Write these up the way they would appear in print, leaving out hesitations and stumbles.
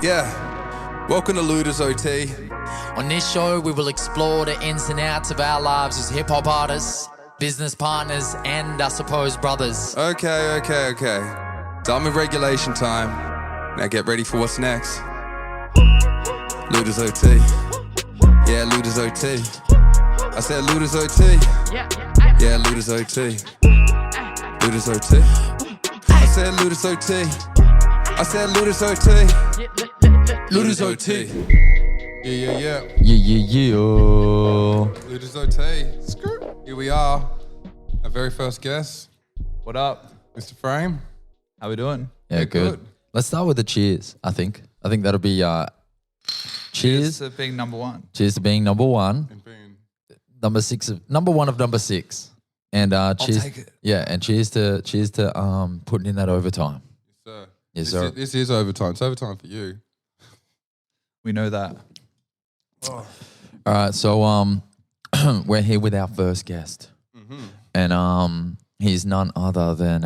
Yeah, welcome to LOOTRS OT. On this show, we will explore the ins and outs of our lives as hip-hop artists, business partners, and I suppose brothers. Okay. Done with regulation time. Now get ready for what's next. LOOTRS OT. Yeah, LOOTRS OT. I said LOOTRS OT. Yeah, LOOTRS OT. LOOTRS OT. I said LOOTRS OT. I said LOOTRS OT. LOOTRS OT. Yeah. LOOTRS OT. Here we are. Our very first guest. What up? Mr. Frame. How we doing? Yeah, good. Let's start with the cheers, I think. I think that'll be cheers to being number one. Cheers to being number one. And being Number one of number 6. And cheers. take it. Yeah, and cheers to putting in that overtime. sir. Yes, sir. This is overtime. It's overtime for you. We know that. All right, so we're here with our first guest. And he's none other than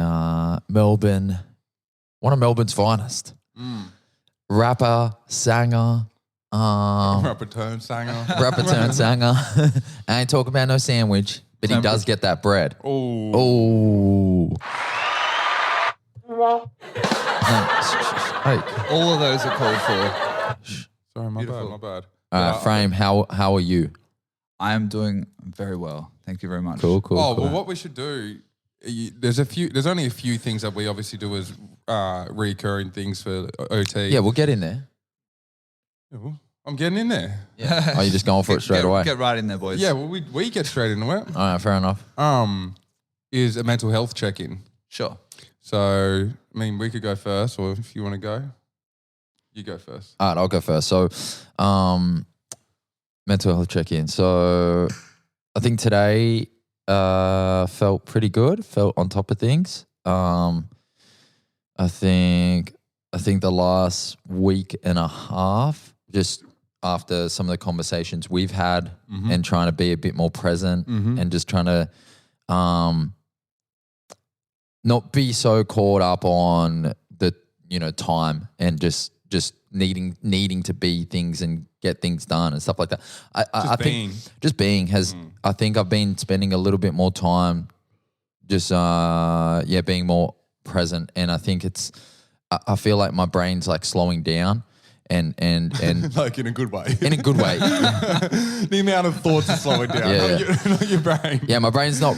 Melbourne, one of Melbourne's finest. Rapper, singer, Rapper turned singer. I ain't talking about no sandwich, but he does get that bread. Oh. Hey. All of those are called for. Sorry, my Beautiful. bad. All right, Frame, how are you? I am doing very well. Thank you very much. Cool. Well, what we should do, there's only a few things that we obviously do as recurring things for OT. Yeah, we'll get in there. Yeah, well, I'm getting in there. Yeah. Are you just going for it straight away? Get right in there, boys. Yeah, well, we get straight into it. All right, fair enough. Is a mental health check-in. Sure. So, I mean, we could go first, or if you want to go, you go first. All right, I'll go first. So, mental health check-in. So, I think today felt pretty good. Felt on top of things. I think the last week and a half, just after some of the conversations we've had and trying to be a bit more present and just trying to not be so caught up on the time and just needing to be things and get things done and stuff like that. I think just being has. I think I've been spending a little bit more time just being more present, and I think I feel like my brain's like slowing down. And Like in a good way. in a good way. The amount of thoughts are slowing down, not your brain. Yeah, my brain's not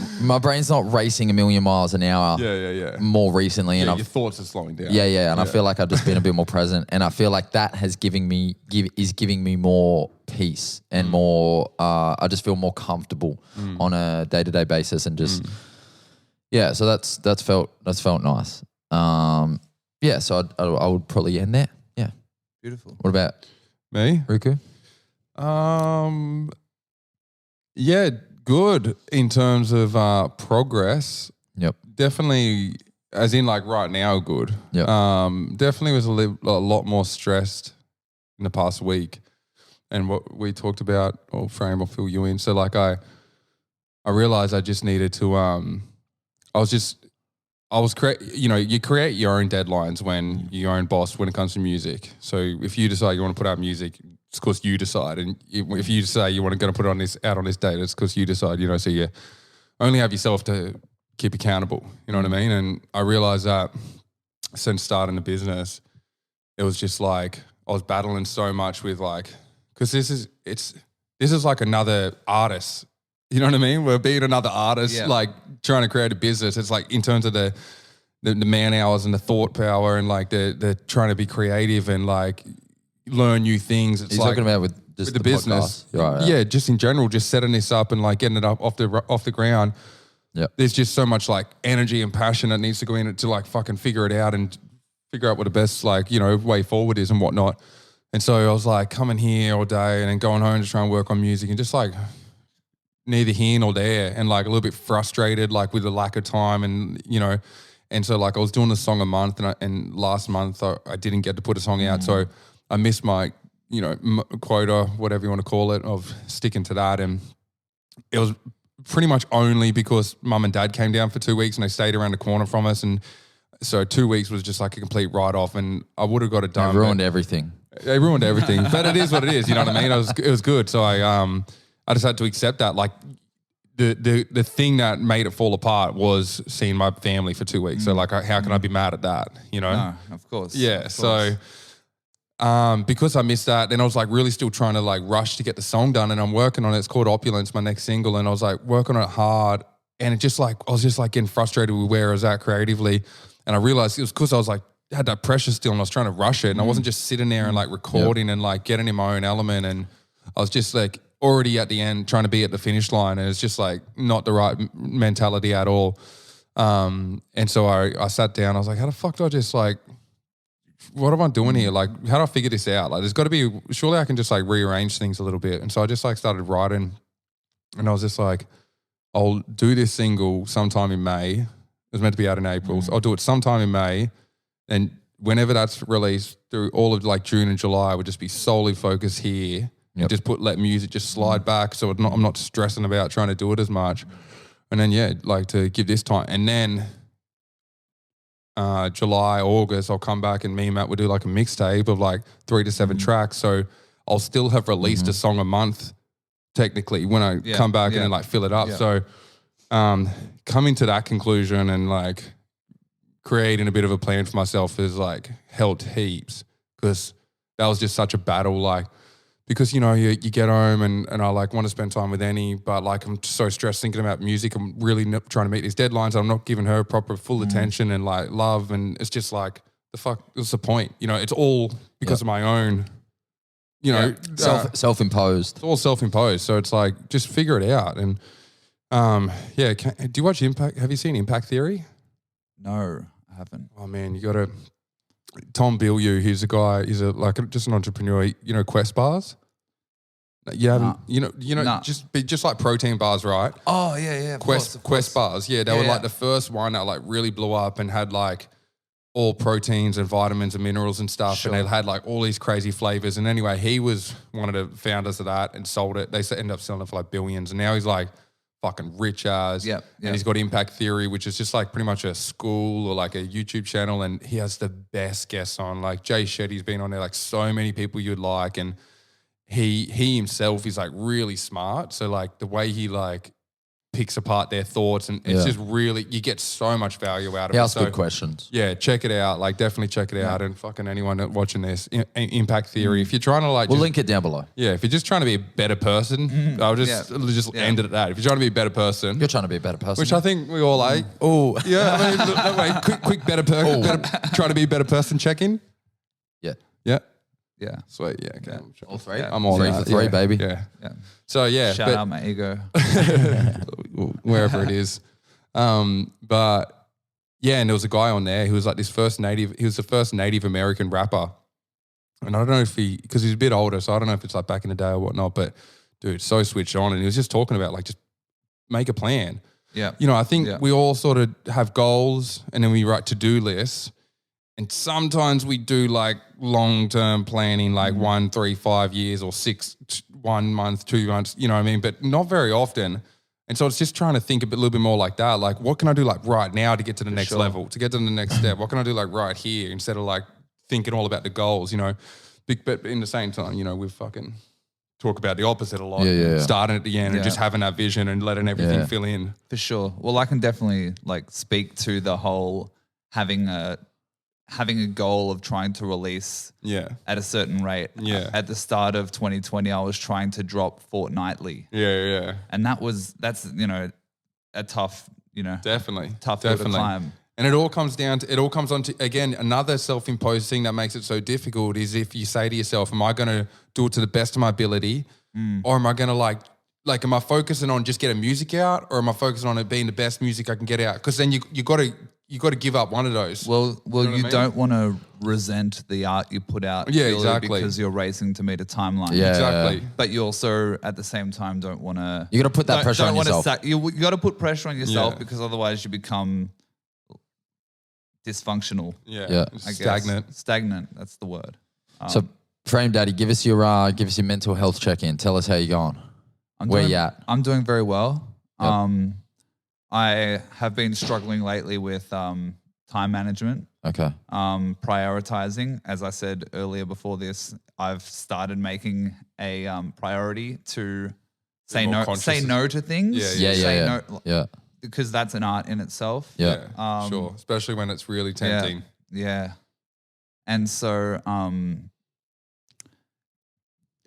racing a million miles an hour. Yeah. More recently, and Your thoughts are slowing down. and I feel like I've just been a bit more present, and I feel like that has giving me more peace and more. I just feel more comfortable on a day-to-day basis, and just so that's felt nice. So I would probably end there. Yeah. Beautiful. What about Me? Riku? Yeah, good in terms of progress. Yep. Definitely, as in like right now, good. Yep. Definitely was a lot more stressed in the past week, and what we talked about, or Frame, will fill you in. So like I realized I just needed to. You create your own deadlines when you're your own boss when it comes to music. So if you decide you want to put out music, it's because you decide. And if you say you want to put it out on this date, it's because you decide, so you only have yourself to keep accountable. You know what I mean? And I realized that since starting the business, it was just like I was battling so much with because this is like another artist. You know what I mean? We're being another artist, like trying to create a business. It's like in terms of the man hours and the thought power and like the trying to be creative and like learn new things. It's You're talking about with the business. Right. Yeah, just in general, just setting this up and like getting it up off the ground. Yeah. There's just so much like energy and passion that needs to go in it to like fucking figure it out and figure out what the best way forward is and whatnot. And so I was like coming here all day and then going home to try and work on music and just like neither here nor there, and like a little bit frustrated like with the lack of time, and and so like I was doing a song a month, and last month I didn't get to put a song out, so I missed my quota, whatever you want to call it, of sticking to that. And it was pretty much only because mum and dad came down for 2 weeks and they stayed around the corner from us, and so 2 weeks was just like a complete write-off, and I would have got it done. It ruined everything. They ruined everything, but it is what it is. You know what I mean? It was good. So I just had to accept that. Like the thing that made it fall apart was seeing my family for 2 weeks. So like, how can I be mad at that? You know? No, of course. Yeah. Of course. So because I missed that, then I was like really still trying to like rush to get the song done, and I'm working on it. It's called Opulence, my next single, and I was like working on it hard, and it just like I was just like getting frustrated with where I was at creatively, and I realized it was because I was like had that pressure still, and I was trying to rush it, and I wasn't just sitting there and like recording and like getting in my own element, and I was just like already at the end trying to be at the finish line, and it's just like not the right mentality at all. And so I sat down, I was like, how the fuck do I just like, what am I doing here? Like, how do I figure this out? Like, there's got to be, surely I can just like rearrange things a little bit. And so I just like started writing, and I was just like, I'll do this single sometime in May. It was meant to be out in April. So I'll do it sometime in May. And whenever that's released through all of like June and July, I would just be solely focused here and just let music just slide back. So I'm not stressing about trying to do it as much. And then, like to give this time. And then July, August, I'll come back and me and Matt will do like a mixtape of like 3 to 7 tracks. So I'll still have released a song a month technically when I come back and then like fill it up. Yeah. So coming to that conclusion and like creating a bit of a plan for myself has like helped heaps, because that was just such a battle. Like, because, you know, you get home and I like want to spend time with Annie, but like I'm so stressed thinking about music. I'm really trying to meet these deadlines. I'm not giving her proper full attention and like love. And it's just like, the fuck, what's the point? You know, it's all because of my own, you know. Self-imposed. It's all self-imposed. So it's like, just figure it out. And do you watch Impact? Have you seen Impact Theory? No, I haven't. Oh man, you got to... Tom Bilyeu, he's a guy, just an entrepreneur. You know, Quest bars. You haven't, just like protein bars, right? Oh yeah. Quest bars, yeah. They were like the first one that like really blew up and had like all proteins and vitamins and minerals and stuff, and they had like all these crazy flavors. And anyway, he was one of the founders of that and sold it. They ended up selling it for like billions, and now he's like fucking rich as. And he's got Impact Theory, which is just like pretty much a school or like a YouTube channel, and he has the best guests on. Like Jay Shetty's been on there, like so many people you'd like, and he himself is like really smart. So like the way he like picks apart their thoughts, and it's just really, you get so much value out of it. He asks good questions. Yeah, check it out. Like definitely check it out. And fucking anyone watching this, Impact Theory. If you're trying to like, we'll link it down below. Yeah, if you're just trying to be a better person, I'll just end it at that. If you're trying to be a better person, you're trying to be a better person, which I think we all like. Oh, yeah. I mean, look, wait, quick better person. Trying to be a better person. Check in. Yeah. Sweet. Yeah. Okay. All three. I'm all 3 for 3, baby. Yeah. So shout out my ego. Wherever it is. But yeah, and there was a guy on there who was like he was the first Native American rapper. And I don't know if because he's a bit older, so I don't know if it's like back in the day or whatnot, but dude, so switched on, and he was just talking about like, just make a plan. Yeah. You know, I think we all sort of have goals, and then we write to-do lists. And sometimes we do like long-term planning, like 1, 3, 5 years, or 1 month, 2 months, you know what I mean? But not very often. And so it's just trying to think a little bit more like that. Like, what can I do like right now to get to the next level, to get to the next step? What can I do like right here, instead of like thinking all about the goals, you know? But in the same time, you know, we fucking talk about the opposite a lot. Starting at the end and just having that vision and letting everything fill in. For sure. Well, I can definitely like speak to the whole having a goal of trying to release at a certain rate. Yeah. At the start of 2020, I was trying to drop fortnightly. Yeah. And that's, you know, a tough, you know, tough hill to climb. And it all comes on to, again, another self-imposed thing that makes it so difficult is if you say to yourself, am I going to do it to the best of my ability? Or am I going to like, am I focusing on just getting music out, or am I focusing on it being the best music I can get out? Because then you got to give up one of those. Well, you don't want to resent the art you put out. Yeah, exactly. Because you're racing to meet a timeline. Yeah, exactly. But you also, at the same time, don't want to. You got to put that pressure on yourself. You got to put pressure on yourself because otherwise you become dysfunctional. Yeah. Stagnant. That's the word. So, Frame Daddy, give us your mental health check-in. Tell us how you're going. Where you at? I'm doing very well. Yep. I have been struggling lately with time management. Okay. Prioritizing. As I said earlier before this, I've started making a priority to say no to things. Yeah. Because that's an art in itself. Yeah. Sure. Especially when it's really tempting. Yeah. And so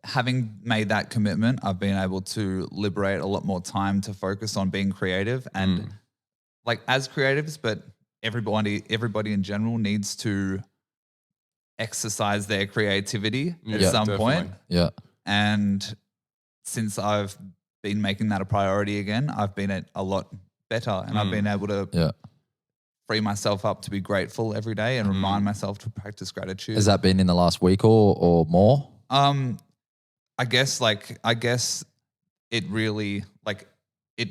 having made that commitment, I've been able to liberate a lot more time to focus on being creative and like as creatives, but everybody in general needs to exercise their creativity at some point. Yeah. And since I've been making that a priority again, I've been a lot better and I've been able to free myself up to be grateful every day and remind myself to practice gratitude. Has that been in the last week or more? I guess it really it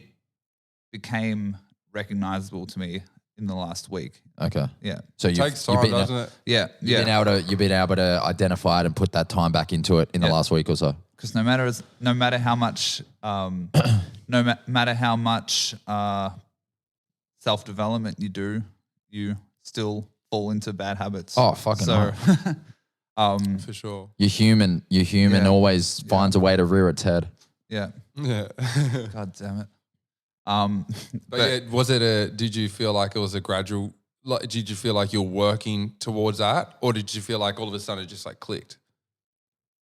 became recognizable to me in the last week. Okay. Yeah. So it takes time, doesn't it? Yeah. You've been able to identify it and put that time back into it in the last week or so. Because no matter how much self-development you do, you still fall into bad habits. Oh, fucking hell. For sure. You're human. Always finds a way to rear its head. Yeah. Yeah. God damn it. But did you feel like it was a gradual, did you feel like you're working towards that? Or did you feel like all of a sudden it just like clicked?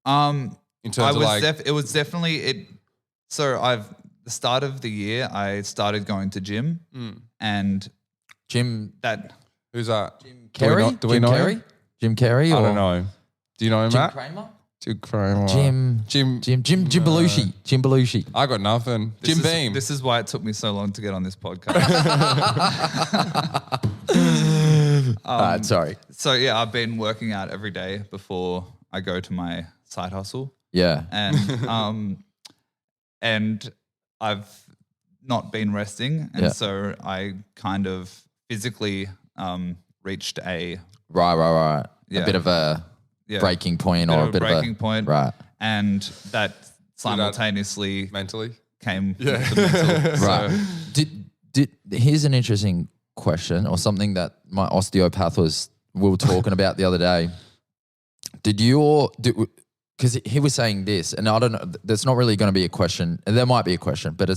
In terms of it was definitely it. So the start of the year, I started going to gym and Jim. Who's that? Jim Carrey? Do we know him? Jim Carrey? I don't know. Do you know him, Jim Matt? Kramer? Jim Kramer. Jim Belushi. Jim Belushi. I got nothing. Jim Beam. This is why it took me so long to get on this podcast. Sorry. So yeah, I've been working out every day before I go to my side hustle. Yeah. And I've not been resting, and so I kind of physically reached a right. A bit of a breaking point or a bit of a breaking point, right? And that simultaneously mentally came with the mental. Right. Here's an interesting question, or something that my osteopath we were talking about the other day. Because he was saying this, and I don't know, there's not really going to be a question. There might be a question, but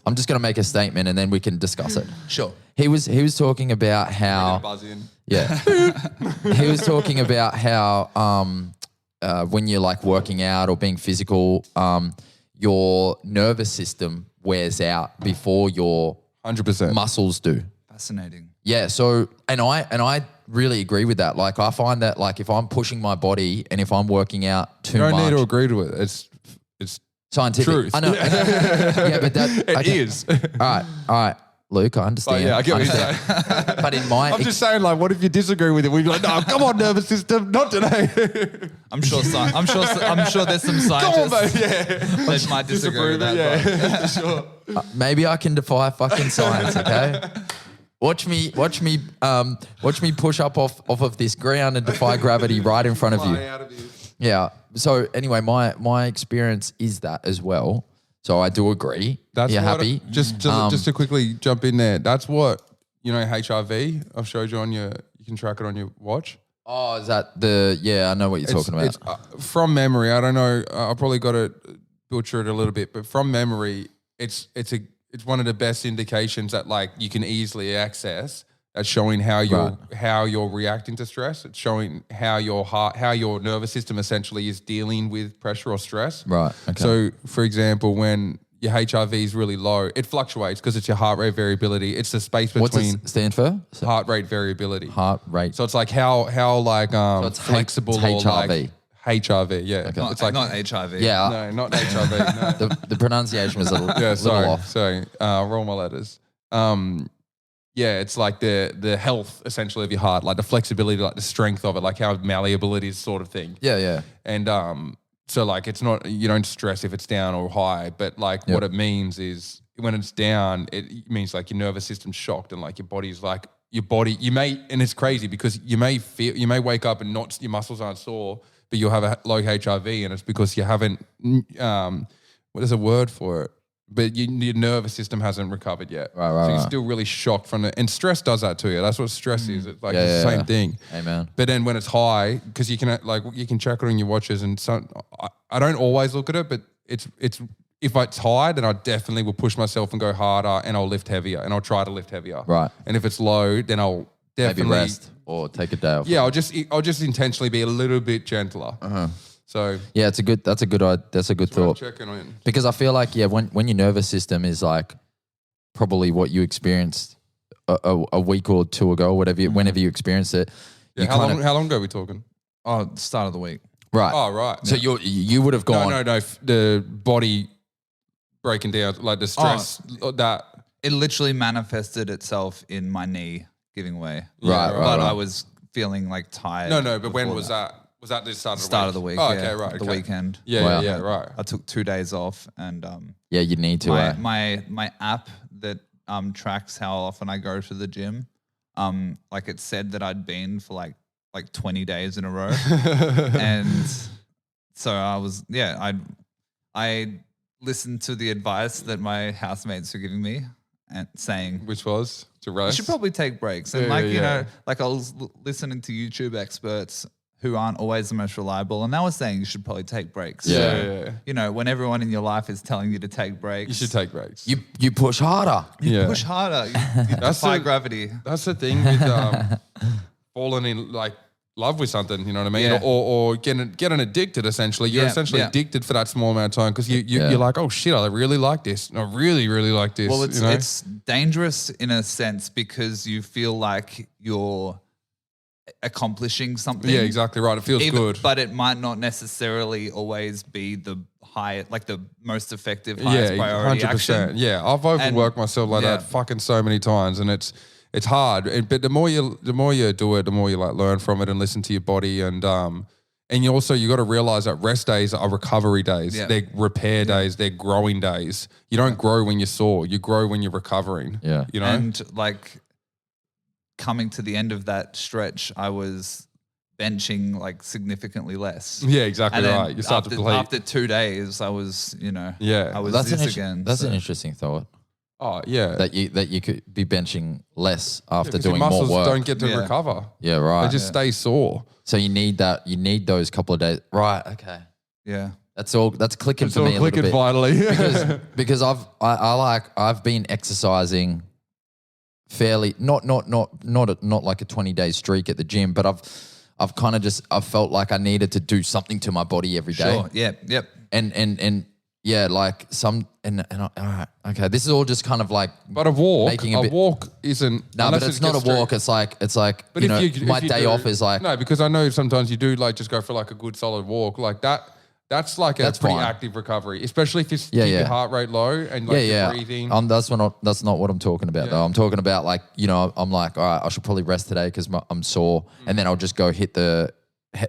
I'm just going to make a statement and then we can discuss it. Sure. He was talking about how buzz in. Yeah. He was talking about how when you're like working out or being physical, your nervous system wears out before your 100% muscles do. Fascinating. Yeah. So, and I really agree with that. Like, I find that like if I'm pushing my body and if I'm working out too much, you don't need to agree to it. It's scientific. truth. I know. Yeah, but it is. All right. Luke, I understand. Yeah, I get what you're saying. But in my... I'm just saying, like, what if you disagree with it? We'd be like, no, come on, nervous system, not today. I'm sure there's some scientists that might disagree with that. Yeah, for sure. Maybe I can defy fucking science, okay? Watch me push up off of this ground and defy gravity right in front of you. Out of you. Yeah. So anyway, my experience is that as well. So I do agree. That's You're happy? Just to quickly jump in there. That's what, HRV, I've showed you you can track it on your watch. Oh, is that I know what you're talking about. It's, from memory, I don't know, I probably got to butcher it a little bit, but from memory, it's one of the best indications that like you can easily access. That's showing how you're reacting to stress. It's showing how your nervous system essentially is dealing with pressure or stress. Right. Okay. So, for example, when your HRV is really low, it fluctuates because it's your heart rate variability. It's the space between. What's it stand for? Heart rate variability. Heart rate. So it's like how it's flexible HRV. or like HRV. Yeah. Okay. It's like not HIV. Yeah. No, not HRV. No. The pronunciation was a little off. Sorry. Roll my letters. Yeah, it's like the health essentially of your heart, like the flexibility, like the strength of it, like how malleable it is, sort of thing. Yeah. And so like it's not, you don't stress if it's down or high, but like what it means is when it's down, it means like your nervous system's shocked and like your body's like and it's crazy because you may wake up and your muscles aren't sore, but you'll have a low HRV and it's because you haven't, what is a word for it? but your nervous system hasn't recovered yet. Right, so you're right. still really shocked from it. And stress does that to you. That's what stress is. It's like Yeah, it's the yeah, same yeah. thing. Amen. But then when it's high, because you can check it on your watches, and I don't always look at it, but it's if it's high, then I definitely will push myself and go harder, and I'll lift heavier, and I'll try to lift heavier. Right. And if it's low, then I'll definitely Maybe rest or take a day off. Yeah, I'll just intentionally be a little bit gentler. So Yeah, that's a good thought. checking in. Because I feel like when your nervous system is like probably what you experienced a week or two ago, whenever you experienced it. Yeah, you how long ago are we talking? Oh, start of the week. Right. Oh, right. So you would have gone. No. The body breaking down, like the stress that. It literally manifested itself in my knee giving way. Right, But I was feeling like tired. No. But when before was that? Was that the start Start of the week. Oh, yeah. okay, right. The weekend. Yeah, Wow. yeah, right. I took 2 days off, and Yeah, you need to. my app that tracks how often I go to the gym, like it said that I'd been for like 20 days in a row, and so I listened to the advice that my housemates were giving me and saying, Which was to you rest. should probably take breaks. And Yeah, you yeah. know, like I was listening to YouTube experts who aren't always the most reliable, and they were saying you should probably take breaks. Yeah. So, you know, when everyone in your life is telling you to take breaks, You should take breaks. You push harder. yeah. push harder. You defy gravity. That's the thing with falling in like love with something, you know what I mean? Yeah. Or getting addicted essentially. You're essentially addicted for that small amount of time because you're like, oh shit, I really like this. I really, really like this. Well, it's you know? it's dangerous in a sense because you feel like you're accomplishing something. Yeah, exactly right. It feels good. But it might not necessarily always be the the most effective, highest priority 100%. action. Yeah, I've overworked myself like yeah. that fucking so many times, and it's hard. But the more you do it, the more you like learn from it and listen to your body, and you also you got to realize that rest days are recovery days. Yeah. They're repair days. They're growing days. You don't grow when you're sore. You grow when you're recovering. Yeah. You know. And like coming to the end of that stretch, I was benching like significantly less. Yeah, exactly And then right. You start to deplete. after 2 days, I was, Yeah. I was That's this an again. That's so. an interesting thought. Oh yeah. That you could be benching less after 'Cause your doing more muscles work. don't get to Yeah. recover. Yeah, right. They just stay sore. So you need that. You need those couple of days. Right. Okay. Yeah. That's all. That's clicking It's for all me a little clicking bit. vitally. because I've been exercising fairly not like a 20-day streak at the gym, but I've kind of I've felt like I needed to do something to my body every day. Sure. Yeah. Yep. And yeah, like all right, okay. This is all just kind of like But a walk isn't. no, but it's not a walk. It's like But you know, if my you day do- off is like no, because I know sometimes you do like just go for like a good solid walk like that. That's like That's a pretty fine. active recovery, especially if you keep Yeah. your heart rate low and like yeah. you're breathing. That's not what I'm talking about though. I'm talking about like, you know, I'm like, all right, I should probably rest today because I'm sore, and then I'll just go hit the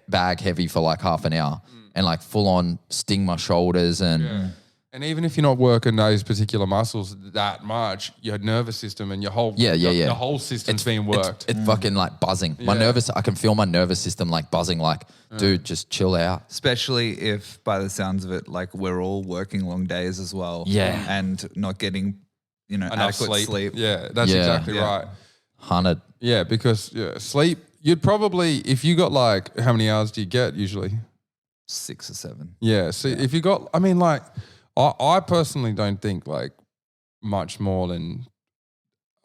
bag heavy for like half an hour and like full on sting my shoulders and. And even if you're not working those particular muscles that much, your nervous system and your whole the whole system's being worked. It's fucking like buzzing. Yeah. I can feel my nervous system like buzzing. Like, dude, just chill out. Especially if, by the sounds of it, like we're all working long days as well. Yeah. And not getting, Enough adequate sleep. Yeah, that's Yeah. exactly Yeah. right. 100. Yeah, because sleep, you'd probably, if you got like, how many hours do you get usually? 6 or 7. Yeah, so if you got, I mean like, I personally don't think like much more than,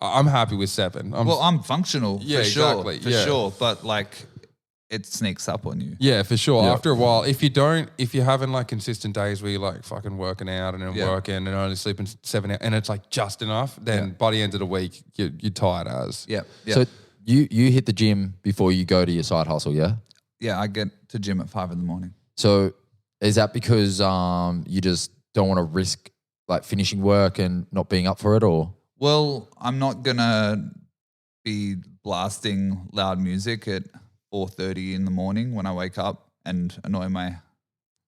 I'm happy with 7. I'm functional Yeah, for sure. exactly, For yeah. sure. But like it sneaks up on you. Yeah, for sure. Yeah. After a while, if you're having like consistent days where you're like fucking working out and then working and only sleeping 7 hours and it's like just enough, then by the end of the week, you're tired as. Yeah. Yeah. So you hit the gym before you go to your side hustle, yeah? yeah, I get to gym at 5 a.m. So is that because you just don't want to risk like finishing work and not being up for it, or? Well, I'm not gonna be blasting loud music at 4:30 in the morning when I wake up and annoy my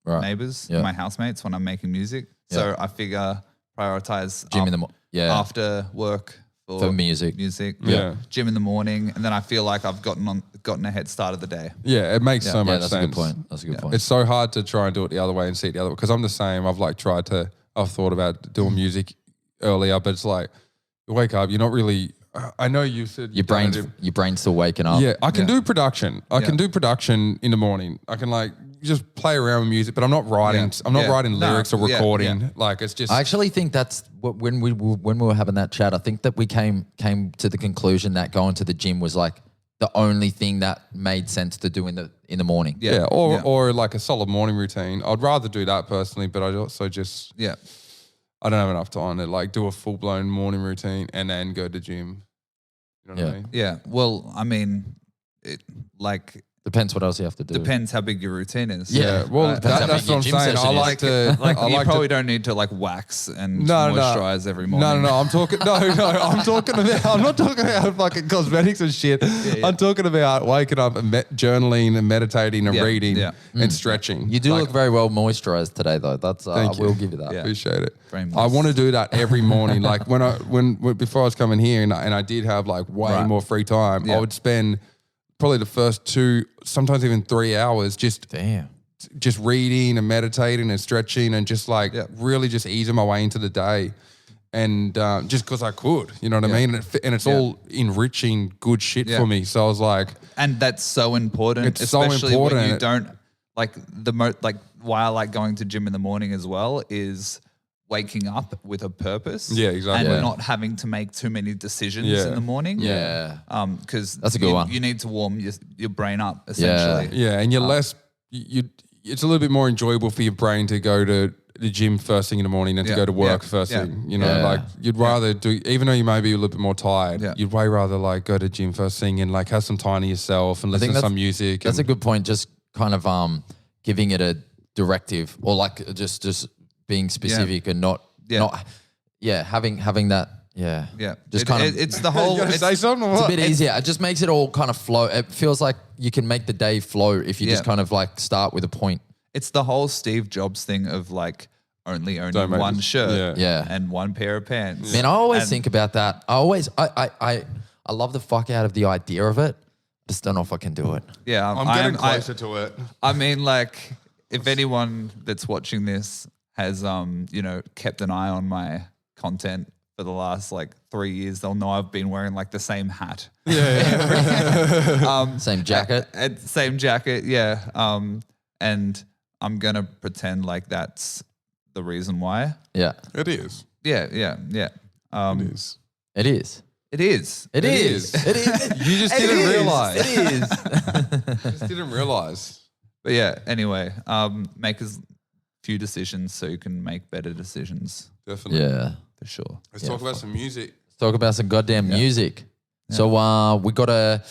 neighbors, Yeah. my housemates when I'm making music. So I figure prioritize Gym in the after work for music. Yeah. Gym in the morning, and then I feel like I've gotten a head start of the day. Yeah, it makes so Yeah, much that's sense. a good point. That's a good point. It's so hard to try and do it the other way and see it the other way because I'm the same. I've like tried to, I've thought about doing music earlier, but it's like you wake up, you're not really. I know you said Your brain's still waking up. Yeah, I can do production. I can do production in the morning. I can like just play around with music, but I'm not writing. Yeah. I'm not writing lyrics or recording. Yeah. Like it's just. I actually think that's what, when we were having that chat, I think that we came to the conclusion that going to the gym was like the only thing that made sense to do in the morning. Yeah, or like a solid morning routine. I'd rather do that personally, but I also just I don't have enough time to like do a full blown morning routine and then go to gym. You know what I mean? Yeah. Well, I mean, it like Depends what else you have to do. depends how big your routine is. Yeah, well, Depends how that's big what I'm your gym saying. I session like to, Like I you like probably to. don't need to like wax and No, moisturize every morning. No. I'm talking. No. I'm talking about. I'm not talking about fucking cosmetics and shit. I'm talking about waking up and journaling and meditating and reading and stretching. You do Like, look very well moisturized today, though. That's I Thank you. will give you that. Yeah. Appreciate it. Very I want to do that every morning. Like when before I was coming here and I did have like way more free time. I would spend probably the first 2, sometimes even 3 hours just reading and meditating and stretching and just like really just easing my way into the day. And just because I could, you know what I mean? And it's all enriching good shit for me. So I was like... And that's so important. It's so especially important. when you don't... Like, why I like going to gym in the morning as well is waking up with a purpose. Yeah, exactly. And not having to make too many decisions in the morning. Yeah. Because that's a good one. You need to warm your brain up, essentially. Yeah, and you're less... It's a little bit more enjoyable for your brain to go to the gym first thing in the morning than to go to work first thing. You know, like you'd rather do, even though you may be a little bit more tired, you'd way rather like go to gym first thing and like have some time to yourself and listen to some music. That's a good point. Just kind of giving it a directive or like just being specific and not having that. Yeah. Yeah. Just kind of. It's the whole. You say something or It's a what? bit easier. It just makes it all kind of flow. It feels like you can make the day flow if you just kind of like start with a point. It's the whole Steve Jobs thing of like only Don't make one this- shirt Yeah. and one pair of pants. Man, I always And- think about that. I love the fuck out of the idea of it. Just don't know if I can do it. Yeah, I'm getting closer to it. I mean, like, if anyone that's watching this has, kept an eye on my content for the last like 3 years, they'll know I've been wearing like the same hat. Same jacket. Same jacket, yeah. And I'm gonna pretend like that's the reason why. Yeah. It is. Yeah. It is. It is. It is. It is. It is. You just didn't realize. It is. Just didn't realize. But yeah, anyway, make a few decisions so you can make better decisions Definitely. Yeah. for sure. Let's talk about some music. Let's talk about some goddamn music. Yeah. So we got a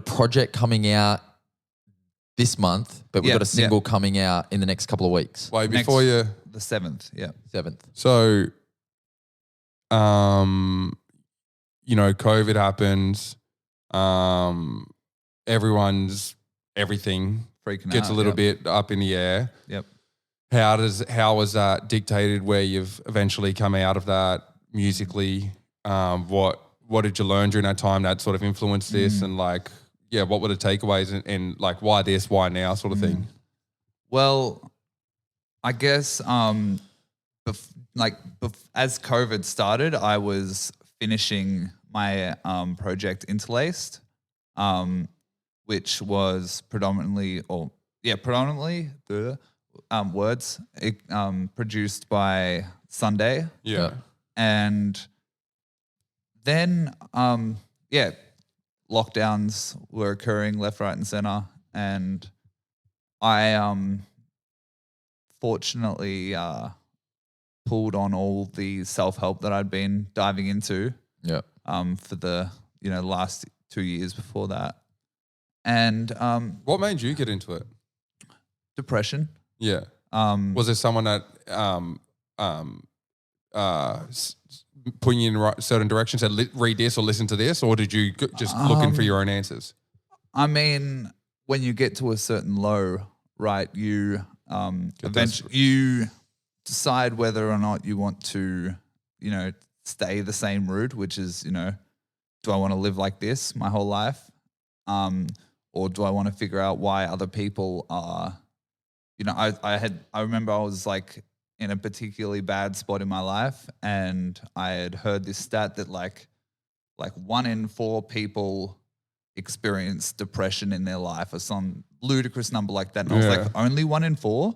project coming out this month, but we've got a single coming out in the next couple of weeks. Wait, before you... The 7th, yeah. 7th. So, COVID happens. Everything Freaking gets out. a little bit up in the air. Yep. How was that dictated where you've eventually come out of that musically? What did you learn during that time that sort of influenced this? And like, what were the takeaways and like why this, why now sort of thing? Well, I guess as COVID started, I was finishing my project Interlaced, which was predominantly words produced by Sunday. Yeah. And then, lockdowns were occurring left, right, and center. And I fortunately pulled on all the self-help that I'd been diving into for the last 2 years before that. And What made you get into it? depression. Yeah. Was there someone that putting you in certain directions, said read this or listen to this, or did you just looking for your own answers? I mean, when you get to a certain low, right, you eventually you decide whether or not you want to, stay the same route, which is, do I want to live like this my whole life? Or do I want to figure out why other people are, I remember I was like in a particularly bad spot in my life, and I had heard this stat that like 1 in 4 people experience depression in their life, or some ludicrous number like that. And I was like, only 1 in 4?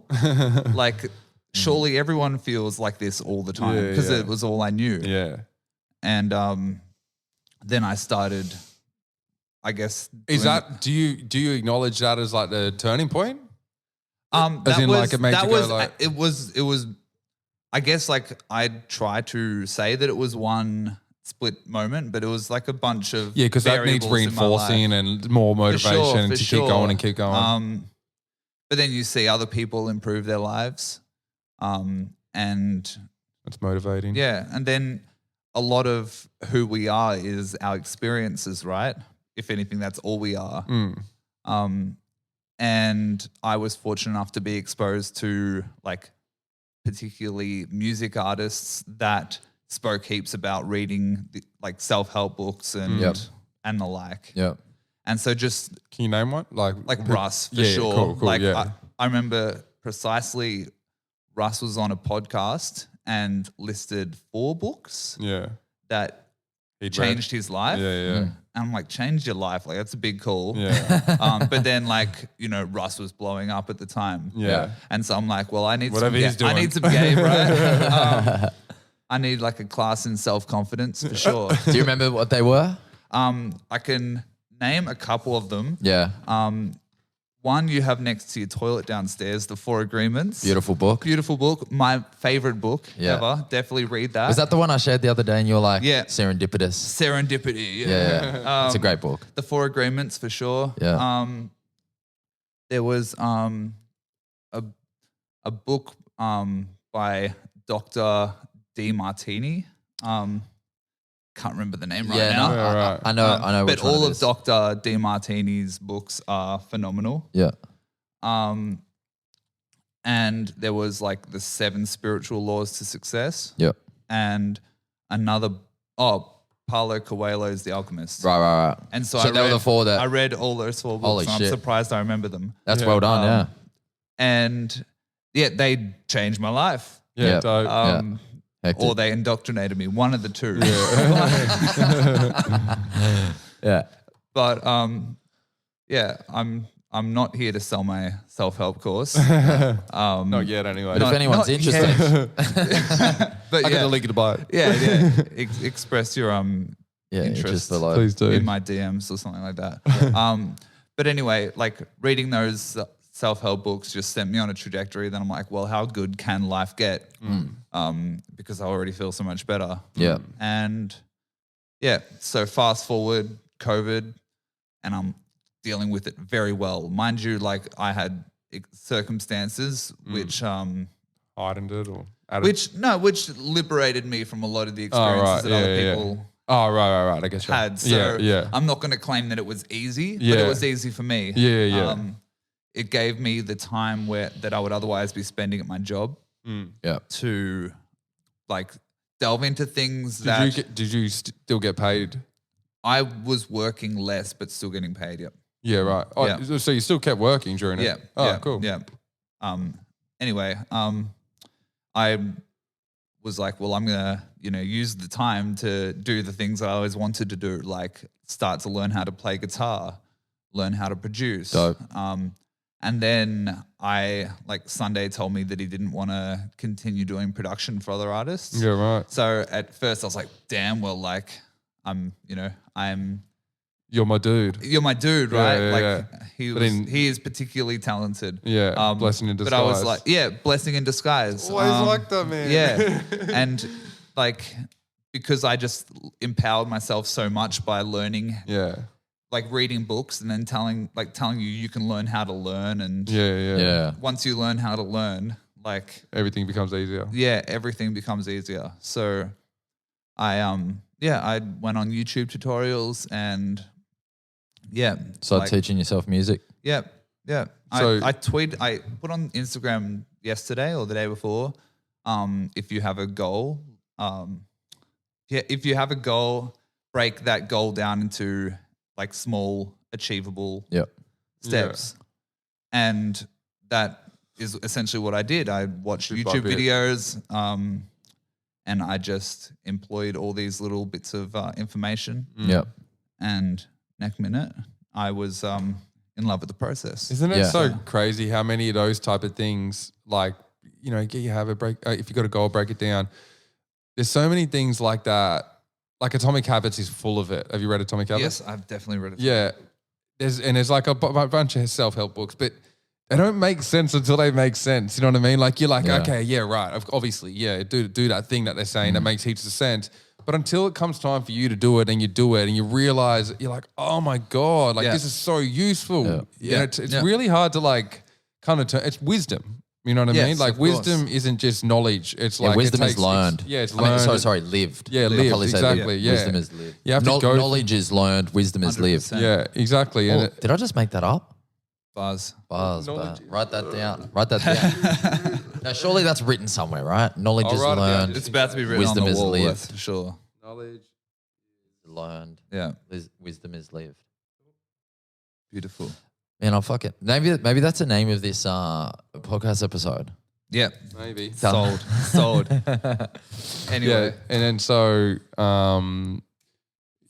Like, surely everyone feels like this all the time, because it was all I knew. Yeah. And then I started, I guess. Is that, do you acknowledge that as like the turning point? As in, like, it made you go, like- it was, I guess, like, I'd try to say that it was one split moment, but it was like a bunch of because that needs reinforcing and more motivation to keep going and keep going. But then you see other people improve their lives, and That's motivating. yeah, and then a lot of who we are is our experiences, right? If anything, that's all we are. And I was fortunate enough to be exposed to like particularly music artists that spoke heaps about reading like self-help books and the like. Yeah. And so just Can you name one? Like Russ for sure. Cool, like yeah. I remember precisely Russ was on a podcast and listed 4 books that He'd changed his life. Yeah. And I'm like, changed your life? Like, that's a big call. Yeah. But then, like, you know, Russ was blowing up at the time. Yeah. And so I'm like, well, I need Whatever he's doing. I need some game, right? I need like a class in self-confidence for sure. Do you remember what they were? I can name a couple of them. Yeah. One you have next to your toilet downstairs, The 4 Agreements. Beautiful book. Beautiful book. My favorite book ever. Definitely read that. Was that the one I shared the other day and you were like, serendipitous? Serendipity. Yeah. It's a great book. The 4 Agreements for sure. Yeah. There was a book by Dr. DeMartini. Can't remember the name right now. Right. I know. But which one all it of is. Dr. DeMartini's books are phenomenal. Yeah. And there was like the 7 Spiritual Laws to Success. Yeah. And another, Paulo Coelho's The Alchemist. Right. And so, they were the 4 that. I read all those 4 books. Holy and shit. I'm surprised I remember them. That's well done. Yeah. And yeah, they changed my life. Yeah. Yeah. Dope. Hectic. Or they indoctrinated me. One of the 2. Yeah. But yeah, I'm not here to sell my self-help course. Not yet, anyway. But if anyone's not interested, But I got the link to buy it. yeah. Express your interest below. Please do. in my DMs or something like that. But anyway, like reading those self-help books just sent me on a trajectory. Then I'm like, well, how good can life get? Because I already feel so much better. Yeah. And yeah, so fast forward COVID, and I'm dealing with it very well. Mind you, like I had circumstances which Heightened it or added? which liberated me from a lot of the experiences that other people Oh, right. I guess had. So yeah. I'm not going to claim that it was easy, but Yeah. it was easy for me. Yeah. It gave me the time that I would otherwise be spending at my job Yeah. to like delve into things Did you still get paid? I was working less but still getting paid. Yep. Yeah, right. Oh, Yeah. So you still kept working during Yeah. it? Oh, yeah, cool. Yeah. Anyway, I was like, well, I'm gonna, use the time to do the things I always wanted to do, like start to learn how to play guitar, learn how to produce. Dope. And then Sunday told me that he didn't want to continue doing production for other artists. Yeah, right. So at first I was like, damn, well, like You're my dude. you're my dude, right? Yeah. He is particularly talented. Yeah, blessing in But I was disguise. like, yeah, blessing in disguise. Always like that, man. Yeah. And because I just empowered myself so much by learning, Yeah. like reading books and then telling you can learn how to learn. And Yeah. once you learn how to learn, Everything becomes easier. yeah, everything becomes easier. So I went on YouTube tutorials and So teaching yourself music. Yeah. So- I put on Instagram yesterday or the day before, if you have a goal, break that goal down into like small achievable Yep. steps. And that is essentially what I did. I watched Bit by YouTube bit. videos, and I just employed all these little bits of information. Yep. And next minute, I was in love with the process. Isn't it Yeah. so crazy how many of those type of things, like, you know, you have a break, if you got a goal, break it down. There's so many things like that. Like Atomic Habits is full of it. Have you read Atomic Habits? Yes, I've definitely read it. Yeah. There's like a bunch of self-help books, but they don't make sense until they make sense. You know what I mean? Like you're like, Yeah. okay, yeah, right. Obviously, yeah, do that thing that they're saying that makes heaps of sense. But until it comes time for you to do it and you do it and you realize, you're like, oh my God, like Yeah. this is so useful. Yeah. Yeah. It's Yeah. really hard to like kind of it's wisdom. You know what I Yes, mean? Like of course. wisdom isn't just knowledge. It's Yeah, like wisdom it is takes, learned. It's I mean, learned. sorry, lived. Yeah, I'll lived, probably say exactly, lived. yeah. Wisdom is lived. You have to go- Knowledge is learned. Wisdom is lived. 100%. Yeah, exactly. And Oh, did I just make that up? Buzz. Bars. Knowledge- Write that down. Write that down. Now, surely that's written somewhere, right? Knowledge I'll is write it down. learned. It's about to be written Wisdom on the is wall, lived. that's for sure. knowledge. Learned. Yeah, Wisdom is lived. beautiful. Man, I'll fuck it. Maybe that's the name of this podcast episode. Yeah, Maybe. sold. Anyway, Yeah, and then so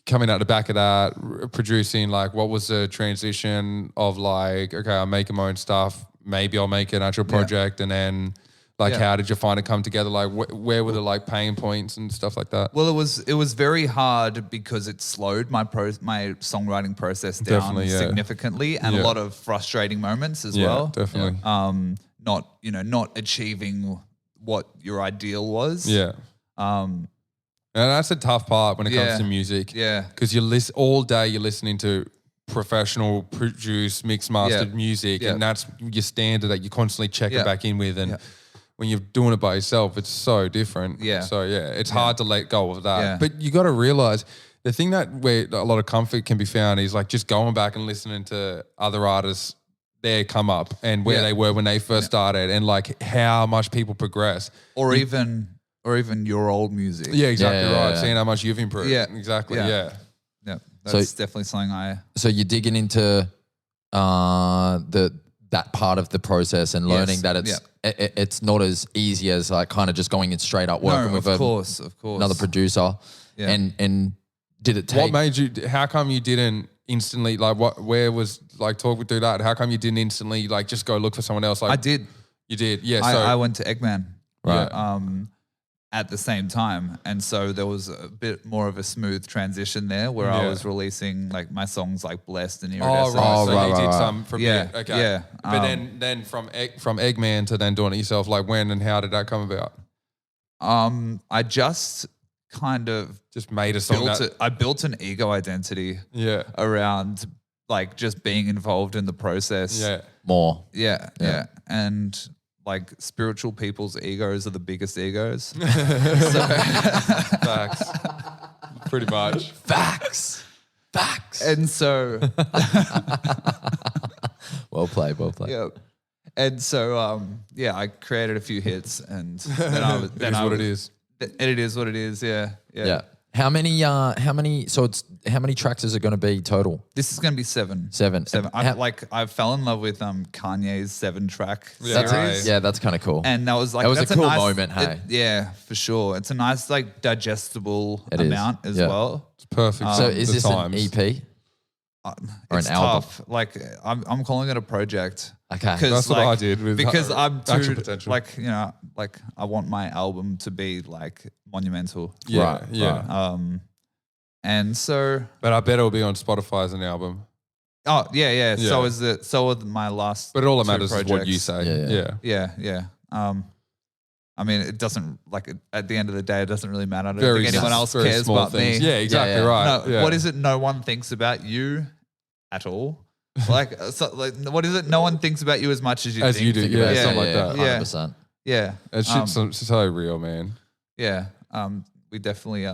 coming out the back of that, producing, like, what was the transition of like, okay, I'm making my own stuff. Maybe I'll make an actual project, and then like, Yeah. how did you find it come together? Like, where were the like pain points and stuff like that? well, it was very hard because it slowed my songwriting process down Definitely, yeah. significantly, and Yeah. a lot of frustrating moments as Yeah, well. definitely. Not achieving what your ideal was. Yeah, Um, and that's a tough part when it Yeah. comes to music. yeah. Because all day you're listening to professional produced mixed mastered Yeah. music, Yeah. and that's your standard that you're constantly checking Yeah. back in with. And Yeah. when you're doing it by yourself, it's so different. Yeah. So yeah, it's hard to let go of that. Yeah. But you got to realize the thing that where a lot of comfort can be found is like just going back and listening to other artists, their come up and where Yeah. they were when they first started, and like how much people progress. Or even your old music. Yeah, exactly Yeah, yeah, right. yeah. Seeing how much you've improved. Yeah. Exactly. Yeah. Yeah. Yeah, So- that's definitely something So you're digging into that part of the process and learning Yes, that it's not as easy as like kind of just going in straight up working with of course. another producer. Yeah. And did it take? What made you? How come you didn't instantly like? Where was like talk through that? How come you didn't instantly like just go look for someone else? Like I did. You did. Yeah. I, So I went to Eggman. Right. At the same time, and so there was a bit more of a smooth transition there where I Yeah. was releasing like my songs like Blessed and oh Iridescent. right. Oh, So right, you did right, some from Yeah, there. Okay. yeah, But then from Eggman to then doing it yourself. Like when and how did that come about? I just kind of Just made a song. I built an ego identity Yeah. around like just being involved in the process. Yeah. more. Yeah. And like spiritual people's egos are the biggest egos. Facts. Pretty much. Facts. And so Well played. yeah. And so I created a few hits, and then I was It is what it is. It is what it is. Yeah. Yeah. How many? So it's how many tracks is it going to be total? This is going to be 7. 7. I fell in love with Kanye's 7-track Yeah. series. Yeah, that's kind of cool. And that was like That was a that's cool nice, moment, hey? yeah, for sure. It's a nice like digestible It is. amount as Yeah. well. It's perfect. So for is the this times. an EP? Or It's an album? tough. Like I'm calling it a project. Okay. 'Cause, That's what I did with because I'm Actual too Potential. like like I want my album to be like monumental. Yeah. Right, Yeah. And so But I bet it'll be on Spotify as an album. yeah. So Yeah. so are my last. But all that 2 matters is what you projects. say. Yeah. Yeah. Yeah. I mean, it doesn't like at the end of the day, it doesn't really matter. I don't Very think anyone s- else very cares small about things. me. Yeah, exactly Yeah, yeah. right. No, Yeah. what is it? No one thinks about you at all. Like, what is it? No one thinks about you as much as you As think. you do, yeah, yeah, something like that. 100%. Yeah, That shit's so real, man. yeah. We definitely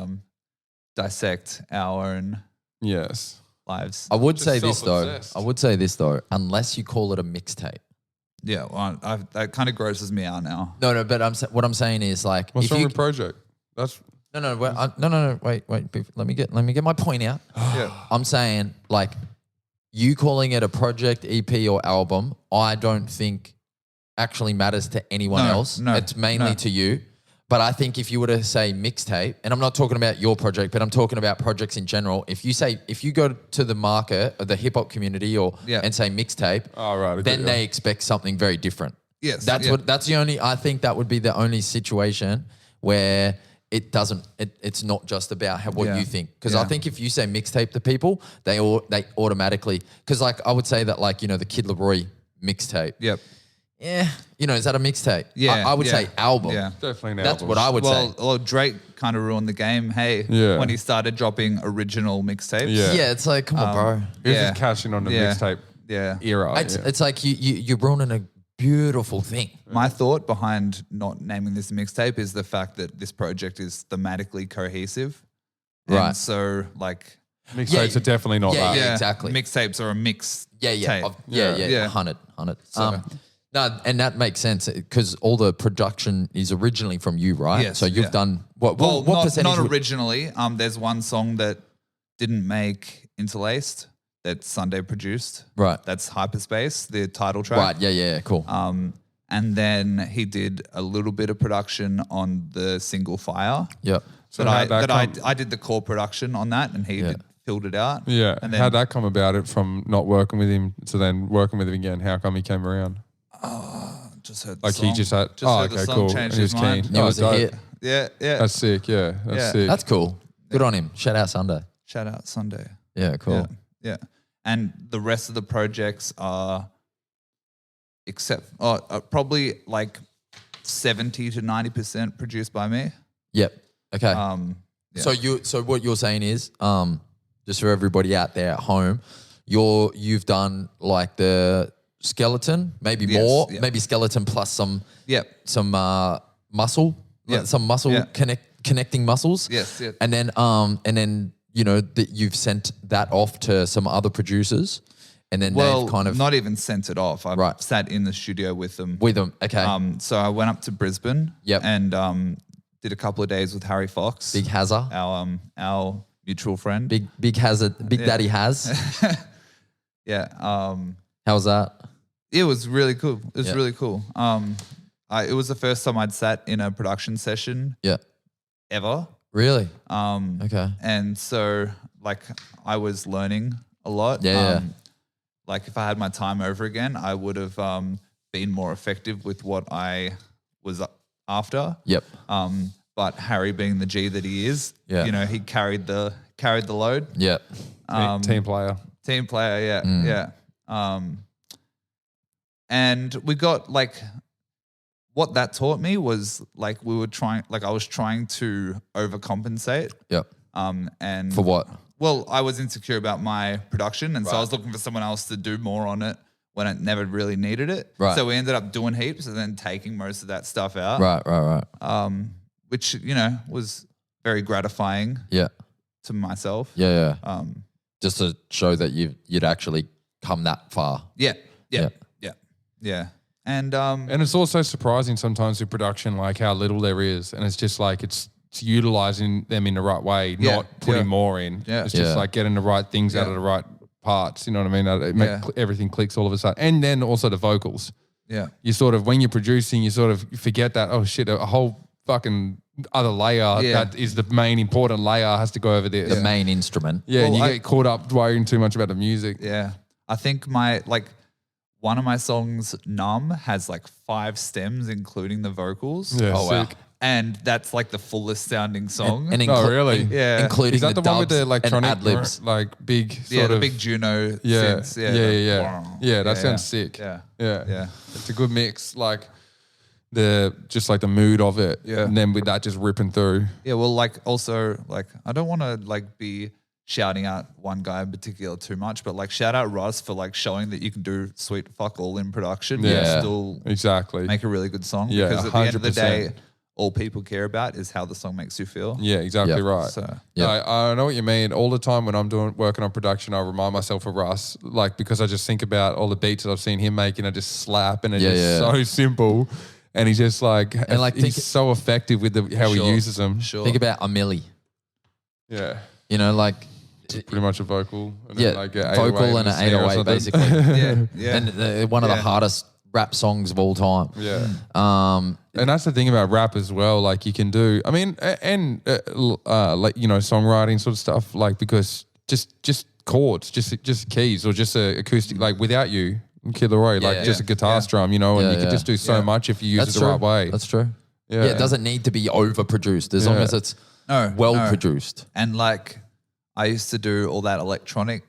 dissect our own Yes. lives. I would Just say this though. self-obsessed. I would say this though. Unless you call it a mixtape. Yeah, well, that kind of grosses me out now. No. But what I'm saying is like, What's if wrong you with Project? That's no. Wait. Let me get my point out. Yeah, I'm saying like, you calling it a project, EP, or album, I don't think actually matters to anyone else. It's mainly to you. But I think if you were to say mixtape, and I'm not talking about your project, but I'm talking about projects in general. If you go to the market or the hip hop community and say mixtape, then they expect something very different. Yes. That's the only, I think that would be the only situation where it's not just about what you think. Because I think if you say mixtape to people, they automatically, because like I would say that like, the Kid Laroi mixtape. Yep. Yeah, is that a mixtape? Yeah, I would say album. Yeah, definitely an That's album. what I would say. Well, Drake kind of ruined the game. Hey, when he started dropping original mixtapes. Yeah, it's like, come on, bro. He was just cashing on the mixtape era. It's like you're ruining a beautiful thing. My thought behind not naming this mixtape is the fact that this project is thematically cohesive. Right. And so, like... Mixtapes are definitely not that. Yeah, exactly. Mixtapes are a mix tape. 100. So, no, and that makes sense because all the production is originally from you, right? Yes, So you've done what not, percentage? Not originally. There's one song that didn't make Interlaced that Sunday produced. Right. That's Hyperspace, the title track. Right. Yeah. Cool. And then he did a little bit of production on the single Fire. Yep. So I did the core production on that, and he filled it out. Yeah. And then, how'd that come about? It from not working with him to then working with him again? How come he came around? Just heard the Like song. he just had. Just Oh, heard the okay, song, cool. changed And he was his keen. mind. It was a dope. hit. Yeah. That's sick. Yeah, that's sick. That's cool. Good on him. Shout out Sunday. Shout out Sunday. Yeah. Cool. Yeah. And the rest of the projects are probably like 70 to 90% produced by me. Yep. Okay. Yeah. So what you're saying is, just for everybody out there at home, you've done like the skeleton, maybe more, maybe skeleton plus some muscle, some muscle connecting muscles. Yes. And then that you've sent that off to some other producers, and then they've kind of not even sent it off. I've sat in the studio with them. Okay. So I went up to Brisbane. Yep. And did a couple of days with Harry Fox, Big Hazard, our mutual friend. Big Hazard, Big Daddy Has. Yeah. How was that? It was really cool. It was really cool. It was the first time I'd sat in a production session. Yeah. Ever. Really? Okay. And so, like, I was learning a lot. Yeah. Like, if I had my time over again, I would have been more effective with what I was after. Yep. But Harry, being the G that he is, he carried the load. Yep. Team player. Team player. Yeah. And we got like. What that taught me was like I was trying to overcompensate. Yep. And for what? Well, I was insecure about my production, and so I was looking for someone else to do more on it when I never really needed it. Right. So we ended up doing heaps and then taking most of that stuff out. Right. Which was very gratifying. Yeah. To myself. Yeah. Just to show that you'd actually come that far. Yeah. And it's also surprising sometimes with production, like how little there is, and it's just like it's utilizing them in the right way, not putting more in. Yeah. It's just like getting the right things out of the right parts. You know what I mean? Everything clicks all of a sudden, and then also the vocals. Yeah, you sort of when you're producing, you sort of forget that a whole fucking other layer that is the main important layer has to go over there. The main instrument. Yeah, and you get caught up worrying too much about the music. Yeah, I think one of my songs, Numb, has like 5 stems, including the vocals. Yeah, wow. And that's like the fullest sounding song. Really? Yeah. Including is that the one with the and electronic ad-libs. like big sort the of big Juno yeah, synths. Yeah, that sounds sick. Yeah. It's a good mix, like the mood of it. Yeah. And then with that just ripping through. Yeah, well, also I don't want to be shouting out one guy in particular too much, but shout out Russ for showing that you can do sweet fuck all in production. Yeah, and still exactly make a really good song. Yeah, because at the end of the 100%. day, all people care about is how the song makes you feel. Yeah, exactly right. So I know what you mean. All the time when I'm working on production, I remind myself of Russ, because I just think about all the beats that I've seen him making. I just slap, and it's just so simple. And he's just he's so effective with how he uses them. Sure. Think about Amelie. Yeah. Pretty much a vocal. And vocal and an 808 basically. Yeah. And one of the hardest rap songs of all time. Yeah. And that's the thing about rap as well. Like you can do, I mean, like, you know, songwriting sort of stuff, like, because just chords, just keys or just a acoustic, like without you, Kid Leroy, like just a guitar strum, you know, and you could just do so much if you use it the right way. That's true. Yeah. It doesn't need to be overproduced as long as it's well produced. And like, I used to do all that electronic,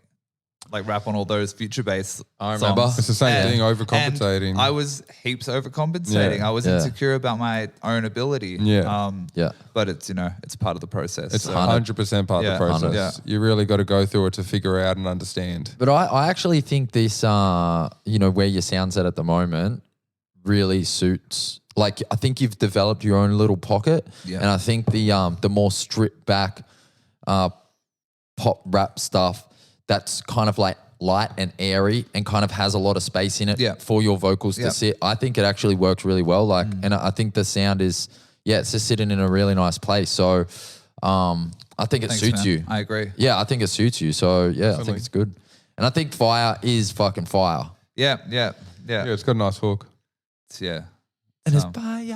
like rap on all those future bass remember. songs. It's the same thing, overcompensating. And I was heaps overcompensating. I was insecure about my own ability. But it's, you know, it's part of the process. It's 100% part of the process. Yeah. You really got to go through it to figure out and understand. But I actually think this, you know, where your sound's at the moment really suits. Like, I think you've developed your own little pocket. Yeah. And I think the more stripped back pop rap stuff that's kind of like light and airy and kind of has a lot of space in it for your vocals to sit. I think it actually works really well. Like, and I think the sound is, it's just sitting in a really nice place. So, I think it suits you. I agree. Yeah, I think it suits you. So I think it's good. And I think fire is fucking fire. Yeah. Yeah, it's got a nice hook. Yeah. And it's fire.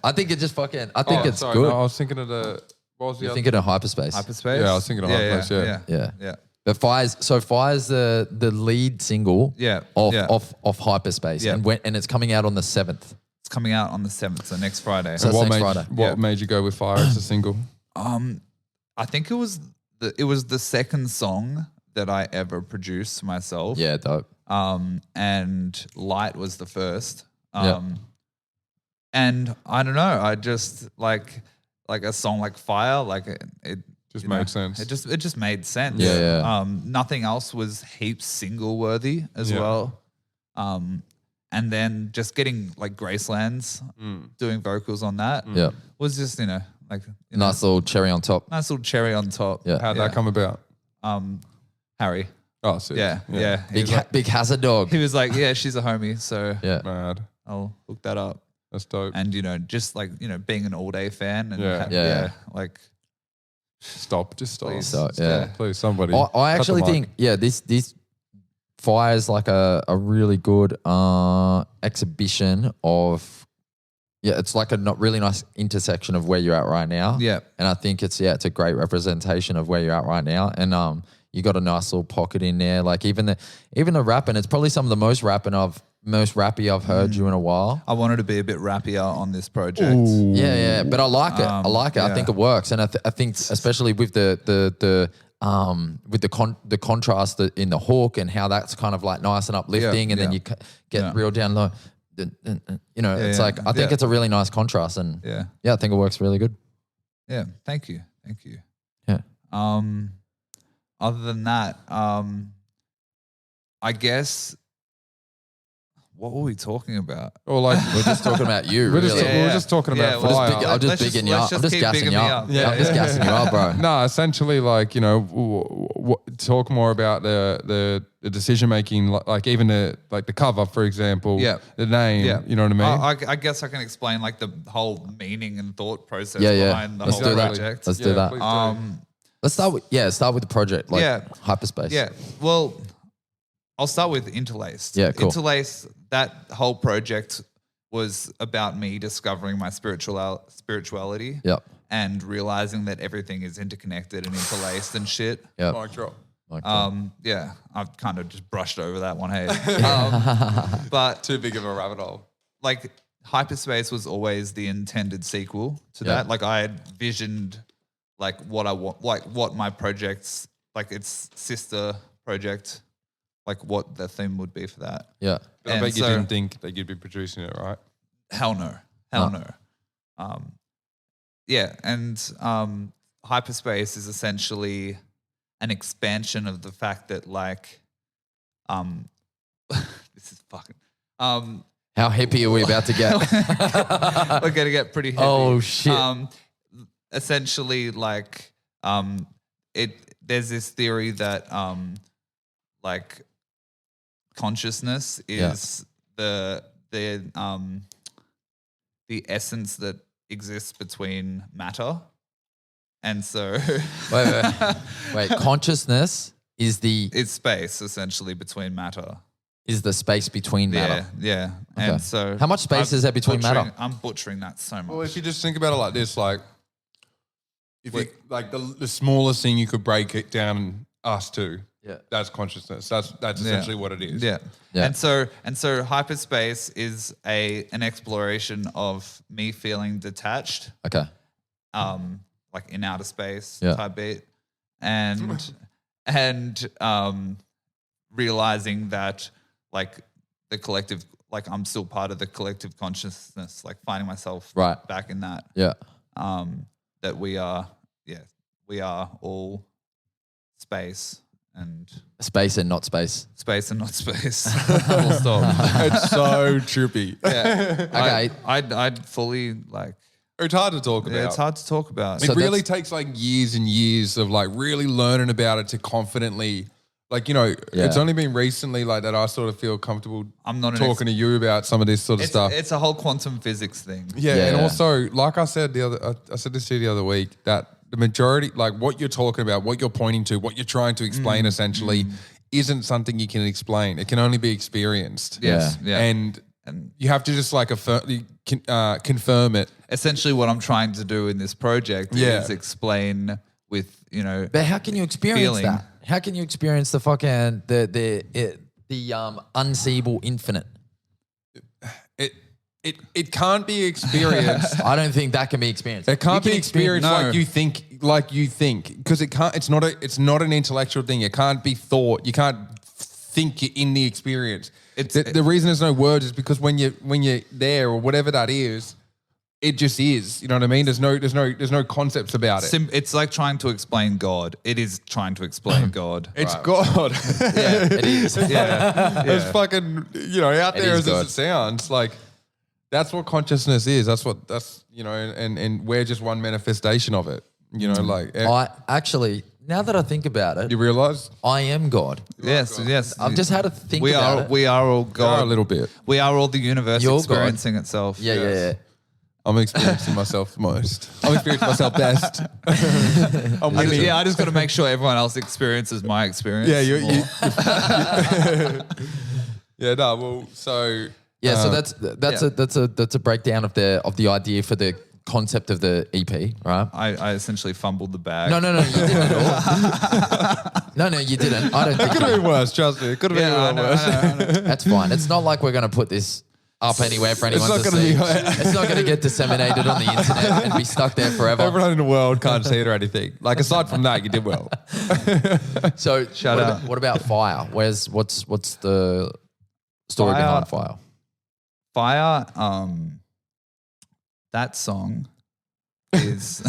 I think it just fucking, I think it's good. No, I was thinking of the, what was the You're other? thinking of Hyperspace. Hyperspace? Yeah, I was thinking of Hyperspace, Yeah. But Fire's the lead single of Hyperspace. Yeah. And it's coming out on the 7th. It's coming out on the 7th, so next Friday. So what next made, Friday. What made you go with Fire as a single? I think it was the second song that I ever produced myself. Yeah, dope. And Light was the first. And I don't know, I just like a song like Fire, like it Just made sense. It just made sense. Yeah. Nothing else was heaps single worthy as well. And then just getting like Gracelands doing vocals on that was just, Nice little cherry on top. nice little cherry on top. Yeah. How'd that come about? Harry. Oh, sick. Yeah. Big hazard dog. He was like, yeah, she's a homie, so Yeah. Mad. I'll hook that up. That's dope. And just like being an all day fan and like Stop. Just stop. Please. So, Please, somebody. I actually cut the think, mic. this Fire's like a really good exhibition of, it's like a really nice intersection of where you're at right now. Yeah. And I think it's a great representation of where you're at right now. And you got a nice little pocket in there. Like even the rapping, it's probably some of the most rappy I've heard you in a while. I wanted to be a bit rappier on this project. Ooh. Yeah, but I like it. I like it. I think it works, and I think especially with the contrast in the hook and how that's kind of like nice and uplifting, and then you get real down low. It's like I think it's a really nice contrast, and I think it works really good. Yeah, thank you. Yeah. Other than that, I guess. What were we talking about? Or like We're just talking about you. we're Really. just talking about Fire. I'm just bigging you up. I'm just gassing you up. I'm just gassing you up, bro. No, essentially, like talk more about the decision making, like even the cover, for example. The name. Yeah. You know what I mean? I guess I can explain like the whole meaning and thought process Yeah. behind the Let's whole do that. project. Let's do that. please do. Let's start with the project, like Hyperspace. Yeah. Well, I'll start with Interlaced. Yeah, cool. Interlaced, that whole project was about me discovering my spirituality. Yep. And realizing that everything is interconnected and interlaced and shit. Yep. Mic drop. I've kind of just brushed over that one, hey. But Too big of a rabbit hole. like Hyperspace was always the intended sequel to that. Like I had visioned like what I want, like what my project's, like its sister project, like what the theme would be for that. Yeah. But I bet you didn't think that you'd be producing it, right? Hell no. And Hyperspace is essentially an expansion of the fact that like this is fucking How hippie are we about to get? we're gonna get pretty heavy. Oh shit. Essentially like there's this theory that like consciousness is the essence that exists between matter. And so wait. Consciousness is it's space essentially between matter. is the space between matter. Yeah. Okay. And so how much space is there between matter? I'm butchering that so much. Well, if you just think about it like this, like if you, like the smallest thing you could break it down us to, that's consciousness. That's essentially what it is. Yeah. And so hyperspace is an exploration of me feeling detached. Okay. Like in outer space Yeah. type beat. And realizing that like the collective, like I'm still part of the collective consciousness, like finding myself back in that. Yeah. That we are all space and not space. Space and not space. Full stop. It's so trippy. Yeah. Okay. I'd fully like. It's hard to talk about. Yeah, it's hard to talk about. It really takes like years and years of like really learning about it to confidently, like, you know, it's only been recently like that I sort of feel comfortable talking to you about some of this sort of stuff. It's a whole quantum physics thing. Yeah. And also, like I said I said this to you the other week, that the majority, like what you're talking about, what you're pointing to, what you're trying to explain essentially isn't something you can explain. It can only be experienced. Yes. Yeah. And you have to just like confirm it. Essentially what I'm trying to do in this project is explain with, you know. But how can you experience feeling. that? How can you experience the fucking the unseeable infinite? It can't be experienced. I don't think that can be experienced. It can't be experienced no. like you think, because it can't. It's not an intellectual thing. It can't be thought. You can't think you're in the experience. The reason there's no words is because when you're there or whatever that is, it just is. You know what I mean? There's no concepts about it. It's like trying to explain God. It is trying to explain God. It's God. Yeah, it is. Yeah. It's fucking, you know, out there as it sounds, like that's what consciousness is. That's you know, and we're just one manifestation of it. You know, like I actually, now that I think about it, you realize I am God. Yes. I've just had to think about it. We are all God. a little bit. We are all the universe You're experiencing itself. Yeah. I'm experiencing myself most. I'm experiencing myself best. I'm winning. I just got to make sure everyone else experiences my experience. Yeah, you yeah, no, well, so Yeah, so that's a breakdown of the idea for the concept of the EP, right? I essentially fumbled the bag. No, you didn't at all. No, you didn't. I don't think it could have been worse, trust me. It could have been worse. That's fine. It's not like we're going to put this up anywhere for anyone to see. It's not going to get disseminated on the internet and be stuck there forever. Everyone in the world can't see it or anything. Like, aside from that, you did well. So what about Fire? What's the story behind Fire? Fire, that song is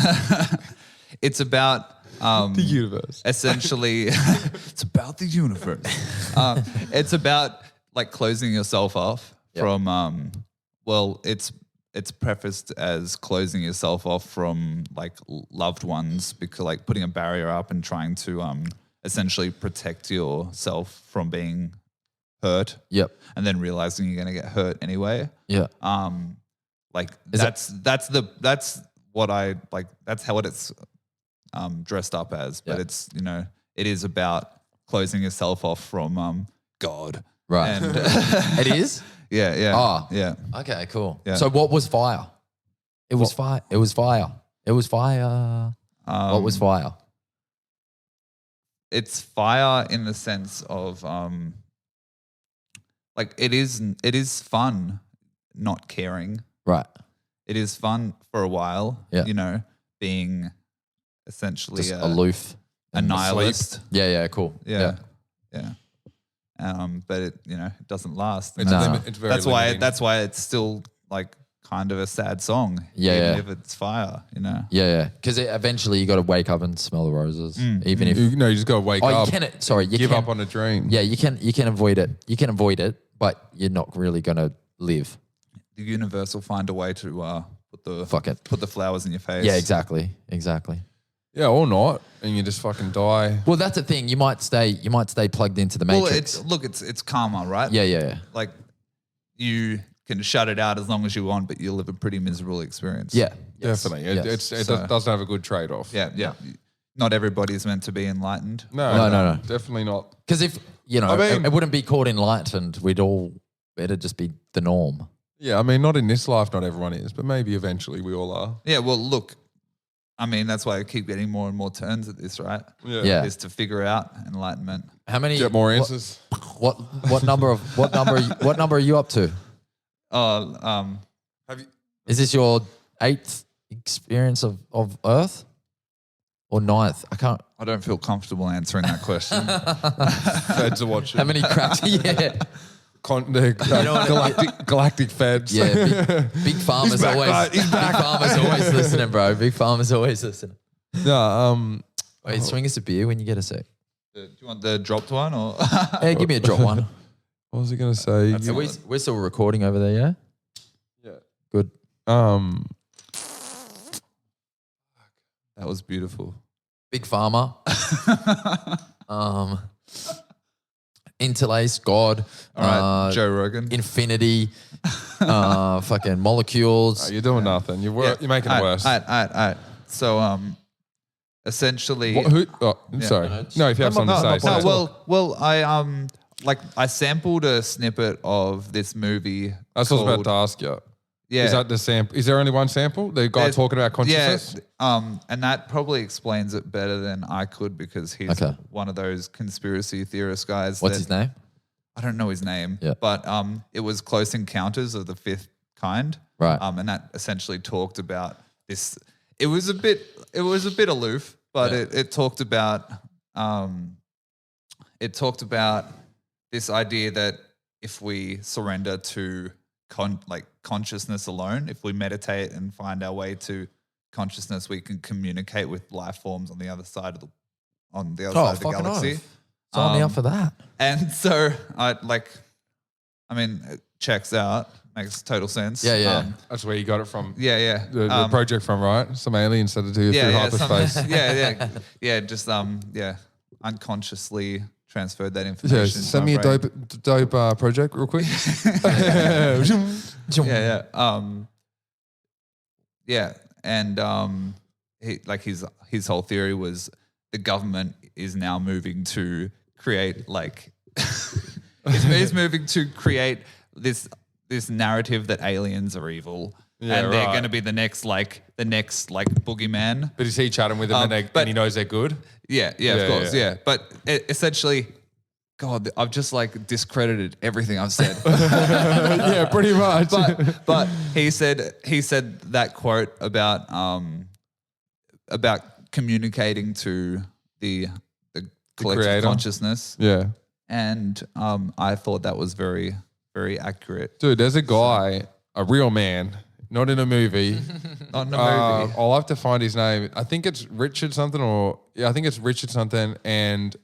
it's about The universe. Essentially, it's about the universe. It's about like closing yourself off from. Well, it's prefaced as closing yourself off from like loved ones, because like putting a barrier up and trying to essentially protect yourself from being hurt. Yep. And then realizing you're gonna get hurt anyway. Yeah. Like that's what I like. That's how it's dressed up as. But it's, you know, it is about closing yourself off from God. Right. And it is? Yeah. Yeah. Oh. Yeah. Okay, cool. Yeah. So what was Fire? It was fire. It was fire. It was fire. What was Fire? It's fire in the sense of like it is fun not caring. Right. It is fun for a while, Yeah. you know, being essentially Just aloof. a nihilist. Yeah, cool. Yeah. But it, you know, it doesn't last. It's very limiting. That's why it's still like kind of a sad song. Yeah, even if it's fire, you know. Yeah. Because eventually you got to wake up and smell the roses, even if You just got to wake up. You give can up on a dream. Yeah, you can avoid it. You can avoid it, but you're not really gonna live. The universe will find a way to put the flowers in your face. Yeah, exactly. Yeah, or not, and you just fucking die. Well, that's the thing. You might stay plugged into the matrix. Well, it's karma, right? Yeah. Like you can shut it out as long as you want, but you'll live a pretty miserable experience. Yeah, Definitely. Yes. It doesn't have a good trade-off. Yeah. Not everybody's meant to be enlightened. No, definitely not. Because if know, I mean- it wouldn't be called enlightened. It'd just be the norm. Yeah, I mean, not in this life, not everyone is, but maybe eventually we all are. Yeah, well, look, I mean, that's why I keep getting more and more turns at this, right? Yeah. Is to figure out enlightenment. How many? Get more answers. What number are you up to? Oh, Have you? Is this your 8th experience of Earth or 9th? I don't feel comfortable answering that question. Feds are watching. How many cracks? Yeah. Galactic feds. Yeah, big Pharma's He's back, always mate. He's Big Pharma's always listening, bro. Big Pharma's always listening. No, Wait, swing us a beer when you get a sec. Do you want the dropped one or? Hey, give me a drop one. what was I going to say? We're still recording over there, yeah? Yeah. Good. That was beautiful. Big Pharma. Interlace, God. All right, Joe Rogan. Infinity. Fucking molecules. Oh, you're doing nothing. You're making it worse. All right. So, essentially, Sorry. No, if you have something to say. I sampled a snippet of this movie. That's what I was about to ask you. Yeah. Is that the sample? Is there only one sample? The guy talking about consciousness? Yeah. And that probably explains it better than I could because he's one of those conspiracy theorist guys. What's his name? I don't know his name. Yeah. But it was Close Encounters of the Fifth Kind. Right. And that essentially talked about this. It was a bit aloof, but it talked about this idea that if we surrender to consciousness alone, if we meditate and find our way to consciousness, we can communicate with life forms on the other side of the galaxy. Sign me up for that. And so it checks out, makes total sense. Yeah. That's where you got it from. Yeah. The project from, right? Some aliens said it to you through hyperspace. Just unconsciously transferred that Yeah, information. send me a dope project real quick. And his whole theory was the government is now moving to create is moving to create this narrative that aliens are evil. Yeah, and they're right. going to be the next boogeyman. But is he chatting with them and he knows they're good? Yeah, of course. But essentially, God, I've just discredited everything I've said. Yeah, pretty much. But he said that quote about communicating to the collective creator. consciousness. Yeah. And I thought that was very, very accurate. Dude, there's a guy, a real man, not in a movie. Not in a movie. I'll have to find his name. I think it's Richard something and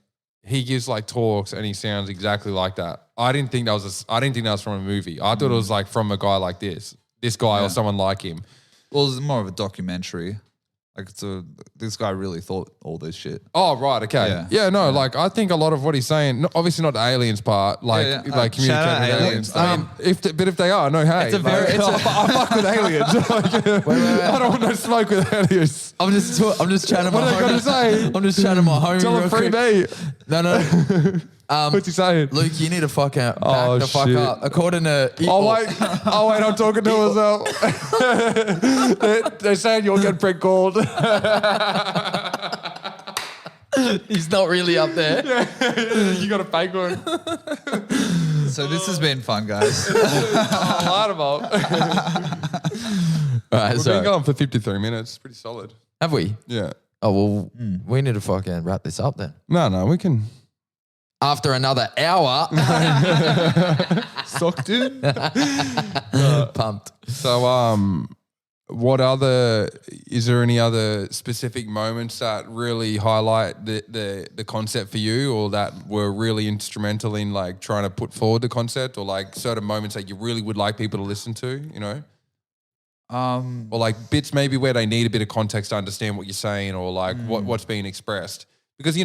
he gives talks and he sounds exactly like that. I didn't think that was from a movie. I thought it was from a guy like this guy or someone like him. Well, it's more of a documentary. This guy really thought all this shit. Oh, right. Okay. Yeah. I think a lot of what he's saying, obviously not the aliens part, communicating with aliens. If they are, no, hey. I fuck with aliens. I don't want no smoke with aliens. I'm just chatting. What are they going to say? I'm just chatting my homie. Tell them free me. No. What's he saying? Luke, you need to fuck up. According to... Oh, wait, I'm talking to myself. They're saying you'll get prank called. He's not really up there. You got a fake one. So this has been fun, guys. All right, we've been going for 53 minutes. Pretty solid. Have we? Yeah. Oh, well, we need to fucking wrap this up then. No, we can... After another hour. Sucked in. Pumped. So, is there any other specific moments that really highlight the concept for you or that were really instrumental in trying to put forward the concept or certain moments that you really would like people to listen to, you know? Or bits maybe where they need a bit of context to understand what you're saying or what's being expressed. Because, the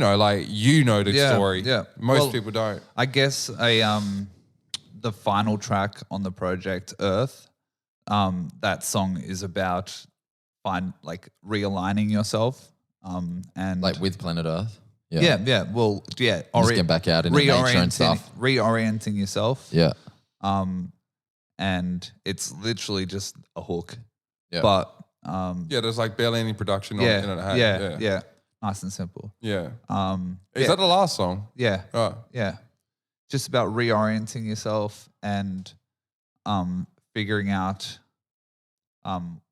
story. Yeah. Most people don't. I guess the final track on the project, Earth, that song is about realigning yourself. And with planet Earth. Yeah. Well, yeah. Just get back out into nature and stuff. Reorienting yourself. Yeah. And it's literally just a hook. Yeah. But there's like barely any production on it. Yeah. Nice and simple. Yeah. Is that the last song? Yeah. Oh. Yeah. Just about reorienting yourself and figuring out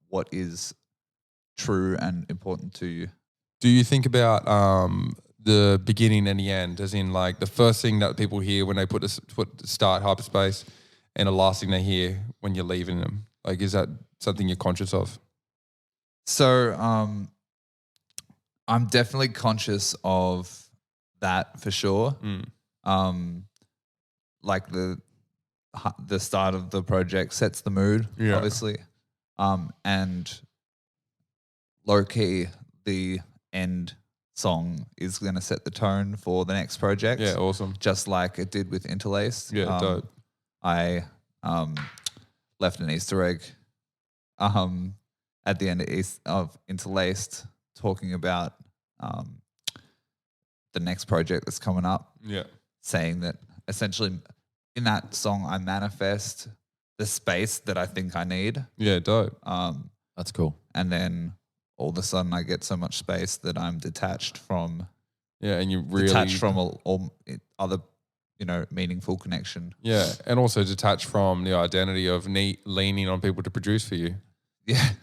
what is true and important to you. Do you think about the beginning and the end, as in like the first thing that people hear when they start Hyperspace and the last thing they hear when you're leaving them? Like, is that something you're conscious of? So I'm definitely conscious of that for sure. Like the start of the project sets the mood, obviously. And low key, the end song is going to set the tone for the next project. Yeah, awesome. Just like it did with Interlaced. Yeah, dope. I left an Easter egg at the end of Interlaced talking about the next project that's coming up. Yeah. Saying that essentially in that song I manifest the space that I think I need. Yeah, dope. That's cool. And then all of a sudden I get so much space that I'm detached from. Yeah, and you really detached from all other, meaningful connection. Yeah, and also detached from the identity of leaning on people to produce for you.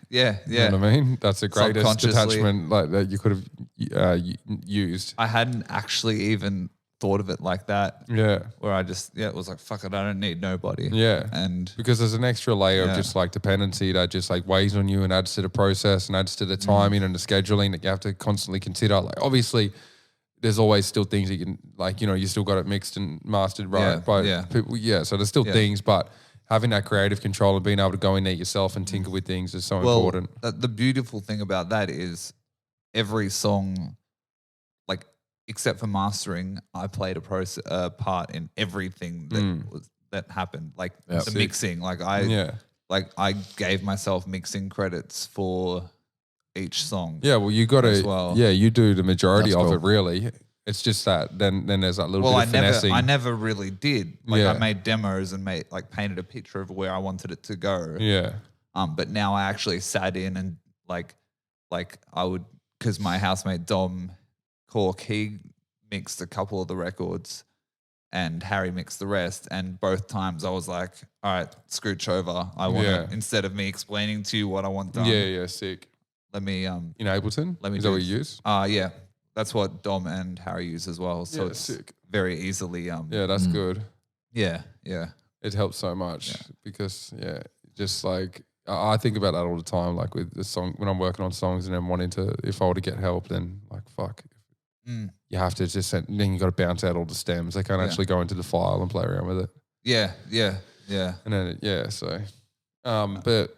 Yeah. You know what I mean? That's the greatest detachment like that you could have used. I hadn't actually even thought of it like that. Yeah. Where I just, it was like, fuck it, I don't need nobody. Yeah. And because there's an extra layer of just like dependency that just like weighs on you and adds to the process and adds to the timing and the scheduling that you have to constantly consider. Like obviously there's always still things that you can like, you still got it mixed and mastered right by people. Yeah. So there's still things, but having that creative control and being able to go in there yourself and tinker with things is so important. The beautiful thing about that is every song, like except for mastering, I played a part in everything that happened. Like the mixing, like I gave myself mixing credits for each song. Yeah, well, you got to. Well. Yeah, you do the majority That's of cool. it. Really, it's just that. Then there's that little bit of finessing. I never really did. Like I made demos and painted a picture of where I wanted it to go. Yeah. But now I actually sat in and like I would, because my housemate Dom Cork, he mixed a couple of the records and Harry mixed the rest. And both times I was like, all right, scooch over. I want to, instead of me explaining to you what I want done. Yeah, sick. Let me in Ableton? Is that what you use? Yeah. That's what Dom and Harry use as well. So it's sick. Very easily yeah, that's good. Yeah. It helps so much because just like I think about that all the time, like with the song when I'm working on songs and then wanting to, if I were to get help, then like fuck. You have to just then you got to bounce out all the stems. They can't actually go into the file and play around with it. Yeah. And then so, but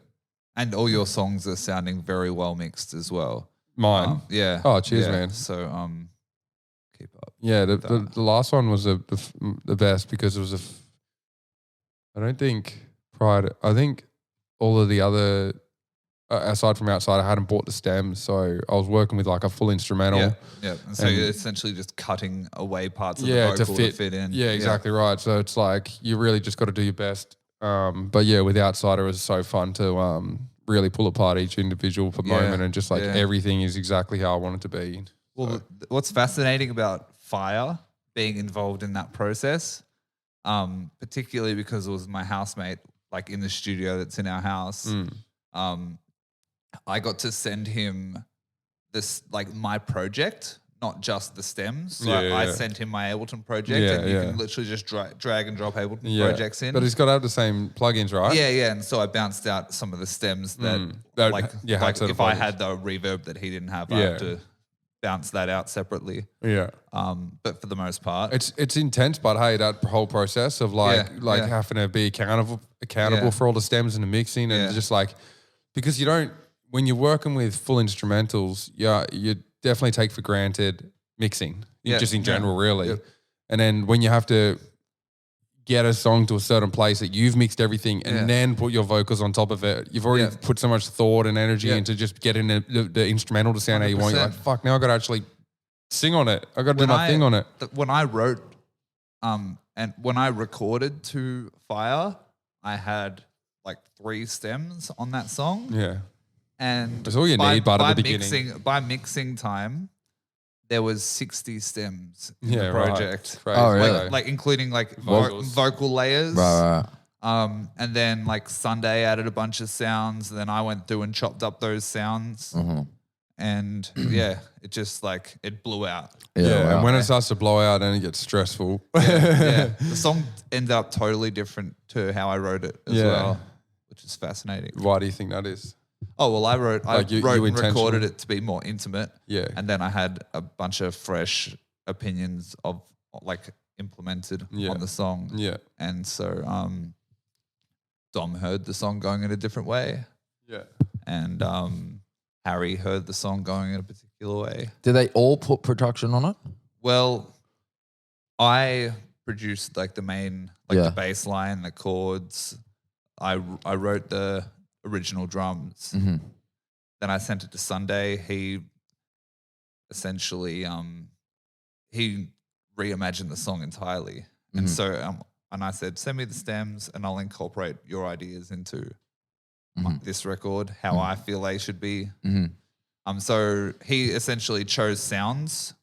and all your songs are sounding very well mixed as well. Mine, Oh, cheers, man. So keep up. Yeah, the last one was the best because it was I don't think I think all of the other. Aside from outside, I hadn't bought the stems, so I was working with like a full instrumental. Yeah. And so you're essentially just cutting away parts of the vocal to fit in. Yeah, exactly right. So it's like you really just got to do your best. But yeah, with outside, it was so fun to really pull apart each individual moment and just like everything is exactly how I want it to be. Well, what's fascinating about Fire being involved in that process, particularly because it was my housemate, like in the studio that's in our house. I got to send him this, like my project, not just the stems. So I sent him my Ableton project and you can literally just drag and drop Ableton projects in. But it's got to have the same plugins, right? Yeah. And so I bounced out some of the stems that if I had the reverb that he didn't have, I had to bounce that out separately. Yeah. But for the most part. It's intense, but hey, that whole process of having to be accountable for all the stems and the mixing and just like, because you don't, when you're working with full instrumentals, you definitely take for granted mixing, just in general, really. And then when you have to get a song to a certain place that you've mixed everything and then put your vocals on top of it, you've already put so much thought and energy into just getting the instrumental to sound 100%. How you want. You're like, fuck, now I've got to actually Sing on it. I got to do my thing on it. When I wrote, and when I recorded to Fire, I had like 3 stems on that song. Yeah. And that's all you need by the beginning. By mixing time, there was 60 stems in the right. project. Crazy. Oh, really? Like including like Vocals. vocal layers. Right. And then like Sunday added a bunch of sounds. And then I went through and chopped up those sounds. Mm-hmm. And yeah, it just like, it blew out. Yeah, and when it starts to blow out, then it gets stressful. Yeah. The song ended up totally different to how I wrote it as well, which is fascinating. Why do you think that is? Oh, well, I wrote and recorded it to be more intimate. Yeah. And then I had a bunch of fresh opinions of like implemented on the song. Yeah. And so Dom heard the song going in a different way. Yeah. And Harry heard the song going in a particular way. Did they all put production on it? Well, I produced like the main, like the bass line, the chords. I wrote the original drums. Mm-hmm. Then I sent it to Sunday. He essentially he reimagined the song entirely. And so and I said, send me the stems and I'll incorporate your ideas into this record, how I feel they should be. So he essentially chose sounds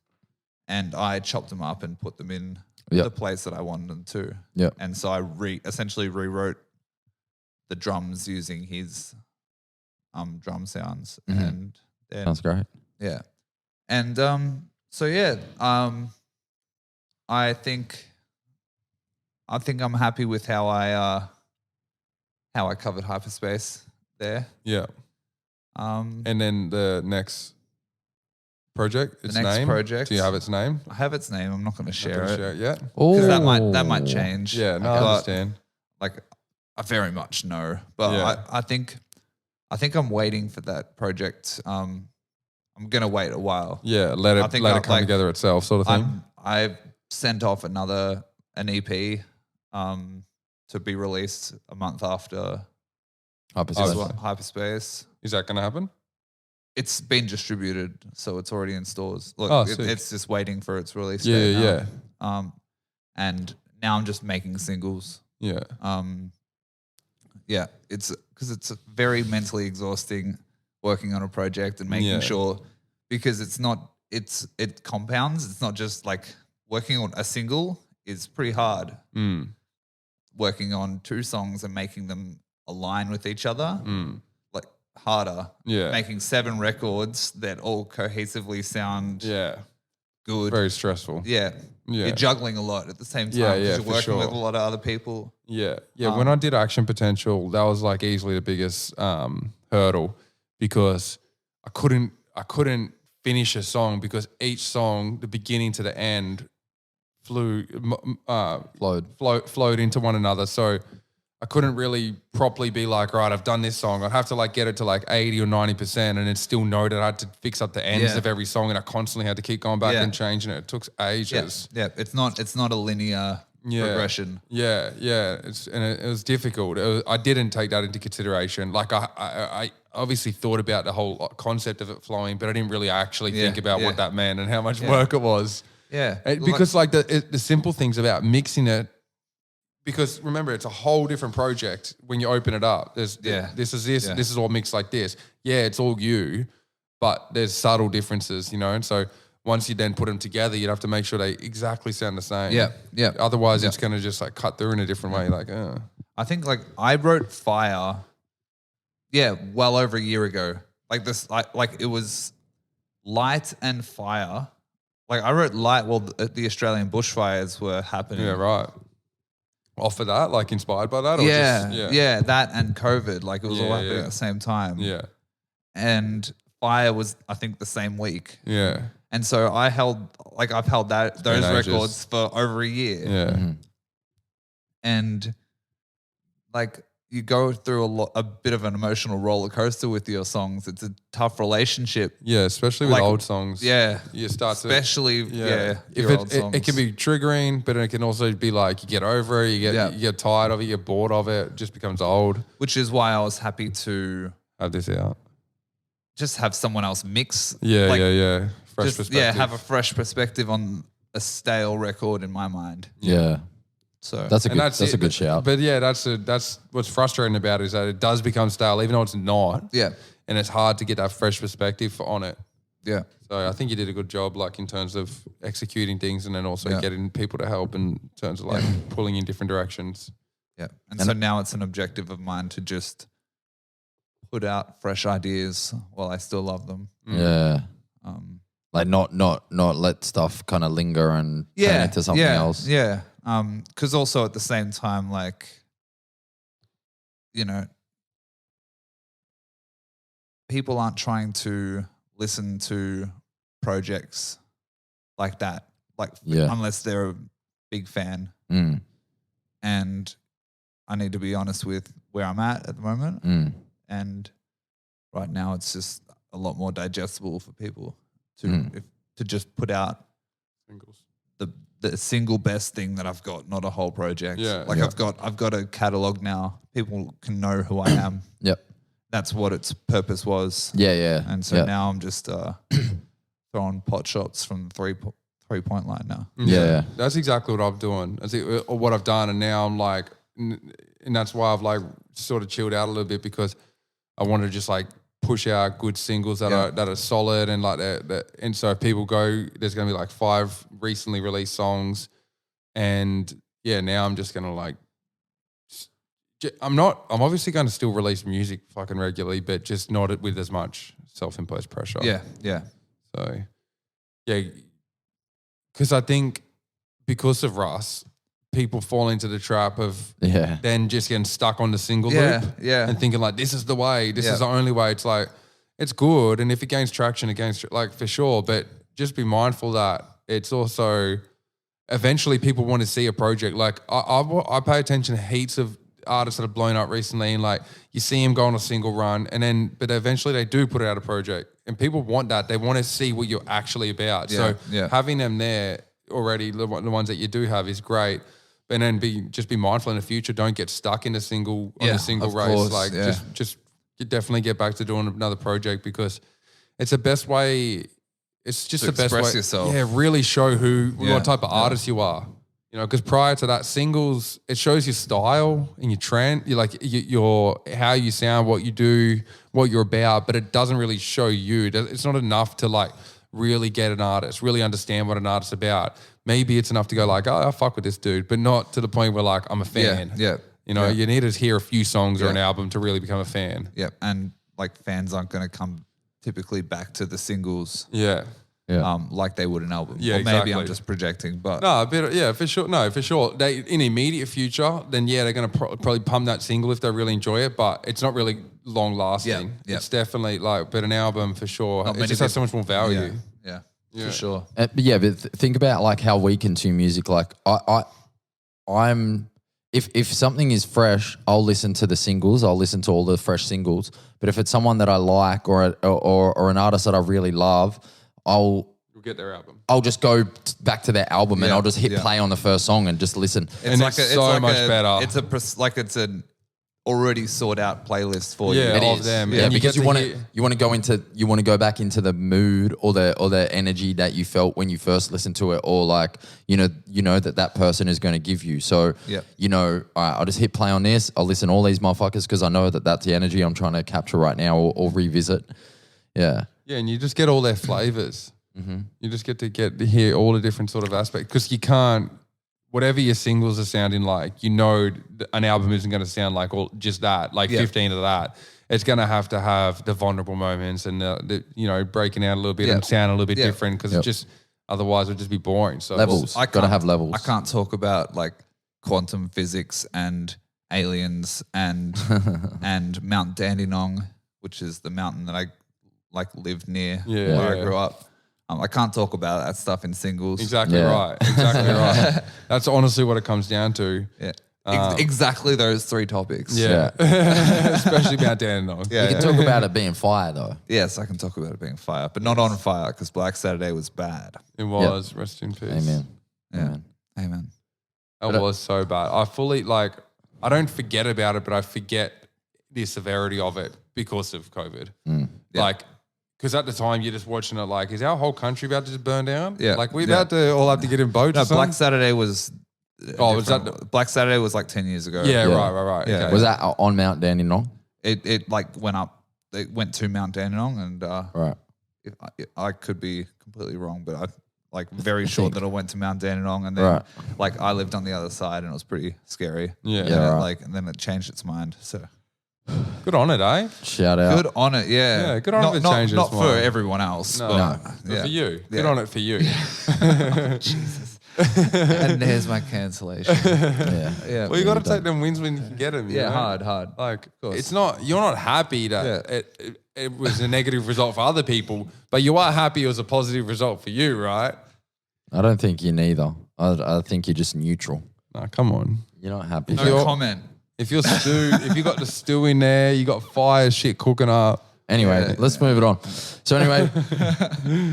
and I chopped them up and put them in the place that I wanted them to. Yeah. And so I essentially rewrote the drums using his drum sounds. And then, Sounds great. yeah. And so yeah, I think I'm happy with how I covered Hyperspace there. Yeah. And then the next project, its next name. project. Do you have its name? I have its name. I'm not going to share Not it. gonna share it yet. Because that might change. Yeah, no, I But, understand. like, I very much know, but Yeah. I think I'm waiting for that project. I'm gonna wait a while. Yeah, let it come together itself, sort of thing. I've sent off an EP to be released a month after Hyperspace. Is that going to happen? It's been distributed, so it's already in stores. Look, sick. it's just waiting for its release date now. Yeah. And now I'm just making singles. Yeah. Yeah, it's because it's very mentally exhausting working on a project and making sure, because it compounds. It's not just like working on a single is pretty hard. Working on 2 songs and making them align with each other, like harder. Yeah. Making 7 records that all cohesively sound good. Very stressful. Yeah. Yeah. You're juggling a lot at the same time. Yeah, because you're for working sure. with a lot of other people. Yeah. Yeah. When I did Action Potential, that was like easily the biggest hurdle, because I couldn't finish a song because each song, the beginning to the end, flowed into one another. So I couldn't really properly be like, right, I've done this song. I'd have to like get it to like 80 or 90% and then still know that I had to fix up the ends of every song, and I constantly had to keep going back and changing it. It took ages. Yeah. It's not a linear progression. Yeah. It was difficult. I didn't take that into consideration. Like I obviously thought about the whole concept of it flowing, but I didn't really actually think about what that meant and how much work it was. Yeah. Because like the simple things about mixing it, because remember, it's a whole different project when you open it up. This is all mixed like this. Yeah, it's all you, but there's subtle differences, and so once you then put them together, you'd have to make sure they exactly sound the same. Yeah. Otherwise, it's going to just like cut through in a different way. Like, I think like I wrote Fire, well over a year ago. Like this, like it was Light and Fire. Like I wrote Light while the Australian bushfires were happening. Yeah, right. Off of that, like inspired by that? Or that and COVID. Like it was all happening at the same time. Yeah. And Fire was, I think, the same week. Yeah. And so I've held those records for over a year. Yeah. And like you go through a bit of an emotional roller coaster with your songs. It's a tough relationship. Yeah, especially with Like, old songs. Yeah. You start to... Especially, If your old songs. it can be triggering, but it can also be like you get over it, you get tired of it, you get bored of it, it just becomes old. Which is why I was happy to Have this out. just have someone else mix. Yeah, Like, yeah. Fresh perspective. have a fresh perspective on a stale record in my mind. Yeah. So That's a good shout. But yeah, that's what's frustrating about it is that it does become stale, even though it's not. yeah, And it's hard to get that fresh perspective on it. yeah, So I think you did a good job, like in terms of executing things, and then also Yeah. getting people to help in terms of like pulling in different directions. yeah. And so now it's an objective of mine to just put out fresh ideas while I still love them. Yeah. Like not let stuff kind of linger and turn into something else. Yeah. Because also at the same time, like, you know, people aren't trying to listen to projects like that, like unless they're a big fan. Mm. And I need to be honest with where I'm at the moment. Mm. And right now it's just a lot more digestible for people to just put out Singles. the single best thing that I've got, not a whole project. Yeah. Like Yeah. I've got a catalog now. People can know who I am. Yep. That's what its purpose was. Yeah, yeah. And so now I'm just throwing pot shots from the 3-point line now. Yeah. That's exactly what I'm doing. Or what I've done, and now I'm like, and that's why I've like sort of chilled out a little bit, because I want to just like push out good singles that are solid, and like that. And so if people go, there's going to be like 5 recently released songs, and now I'm just going to like. I'm obviously going to still release music fucking regularly, but just not with as much self-imposed pressure. Yeah, yeah. So, because I think because of Russ, people fall into the trap of then just getting stuck on the single loop and thinking like, this is the way, this is the only way. It's like, it's good. And if it gains traction, it gains like for sure, but just be mindful that it's also eventually people want to see a project. Like I pay attention to heaps of artists that have blown up recently, and like you see them go on a single run, and then but eventually they do put out a project, and people want that. They want to see what you're actually about. So having them there already, the ones that you do have, is great. And then just be mindful in the future. Don't get stuck in a single race. Course, like just definitely get back to doing another project, because it's the best way. It's just to the best way. express yourself. Yeah, really show what type of artist you are. You know, because prior to that, singles, it shows your style and your trend, your how you sound, what you do, what you're about, but it doesn't really show you. It's not enough to like really get an artist, really understand what an artist's about. Maybe it's enough to go like, oh, I fuck with this dude, but not to the point where like I'm a fan. Yeah. You know, you need to hear a few songs or an album to really become a fan. Yeah. And like fans aren't going to come typically back to the singles. Yeah. Like they would an album. Yeah, or maybe exactly. I'm just projecting, but No, for sure. No, for sure. They in the immediate future, then they're going to probably pump that single if they really enjoy it, but it's not really long lasting. Yeah. It's definitely like, but an album for sure. Not It many just has so much more value. Yeah, for sure. But think about like how we consume music. Like I'm if something is fresh, I'll listen to the singles. I'll listen to all the fresh singles. But if it's someone that I like or an artist that I really love, You'll get their album. I'll just go back to their album and I'll just hit play on the first song and just listen. It's better. It's an already sought out playlist for you. Yeah, It of them. Yeah, And because you want to go back into the mood or the energy that you felt when you first listened to it, or like you know that person is going to give you. So all right, I'll just hit play on this. I'll listen to all these motherfuckers because I know that that's the energy I'm trying to capture right now or revisit. Yeah. Yeah, and you just get all their flavors. Mm-hmm. You just get to hear all the different sort of aspects, because you can't, whatever your singles are sounding like, an album isn't going to sound like all just that, like 15 of that. It's going to have the vulnerable moments and the breaking out a little bit and sound a little bit different, because it just otherwise it would just be boring. So levels, got to have levels. I can't talk about like quantum physics and aliens and and Mount Dandenong, which is the mountain that I lived near where I grew up. I can't talk about that stuff in singles. Exactly right. That's honestly what it comes down to. Yeah. Exactly those 3 topics. Yeah. Especially about Dandenong. You can talk about it being fire though. Yes, I can talk about it being fire, but not on fire, because Black Saturday was bad. It was. Rest in peace. Amen. Yeah. Amen. That was so bad. I fully I don't forget about it, but I forget the severity of it because of COVID. Because at the time you're just watching it like, is our whole country about to just burn down? Yeah. Like we're about to all have to get in boats. No, or something? Black Saturday was. Oh, was different. Black Saturday was like 10 years ago. Yeah, Yeah. right. Yeah. Okay. Was that on Mount Dandenong? It like went up. It went to Mount Dandenong, and Right. I could be completely wrong, but I like very sure that it went to Mount Dandenong, and then Right. like I lived on the other side, and it was pretty scary. Yeah. And Yeah, it, right. like and then it changed its mind. So Good on it, eh? Shout out. good on it, yeah. Yeah, good on it if it not, changes not for mind. everyone else, No, but But yeah. for you. Good Yeah. on it for you. Jesus. And there's my cancellation. Yeah. Yeah, Well, you got to take them wins when you can get them. yeah, hard. Like, course. it's not, you're not happy that Yeah. it was a negative result for other people, but you are happy it was a positive result for you, right? I don't think you're neither. I think you're just neutral. No, come on. You're not happy. No comment. If you're if you got the stew in there, you got fire shit cooking up. Anyway, let's move it on. So anyway,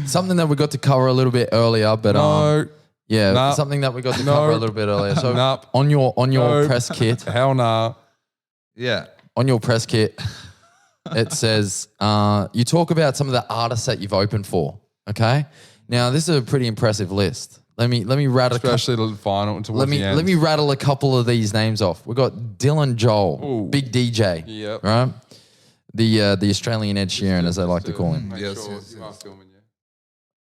something that we got to cover a little bit earlier, but No, yeah, Nah. something that we got to No. cover a little bit earlier. So Nah. on your No. press kit, hell nah. Yeah. on your press kit, it says you talk about some of the artists that you've opened for. Okay, now this is a pretty impressive list. Let me rattle. Especially the final towards the end. Let me rattle a couple of these names off. We got Dylan Joel, Ooh. big DJ. Yep. Right. The Australian Ed Sheeran, as they like to call him. Make Yes, sure yes, you are filming, yeah.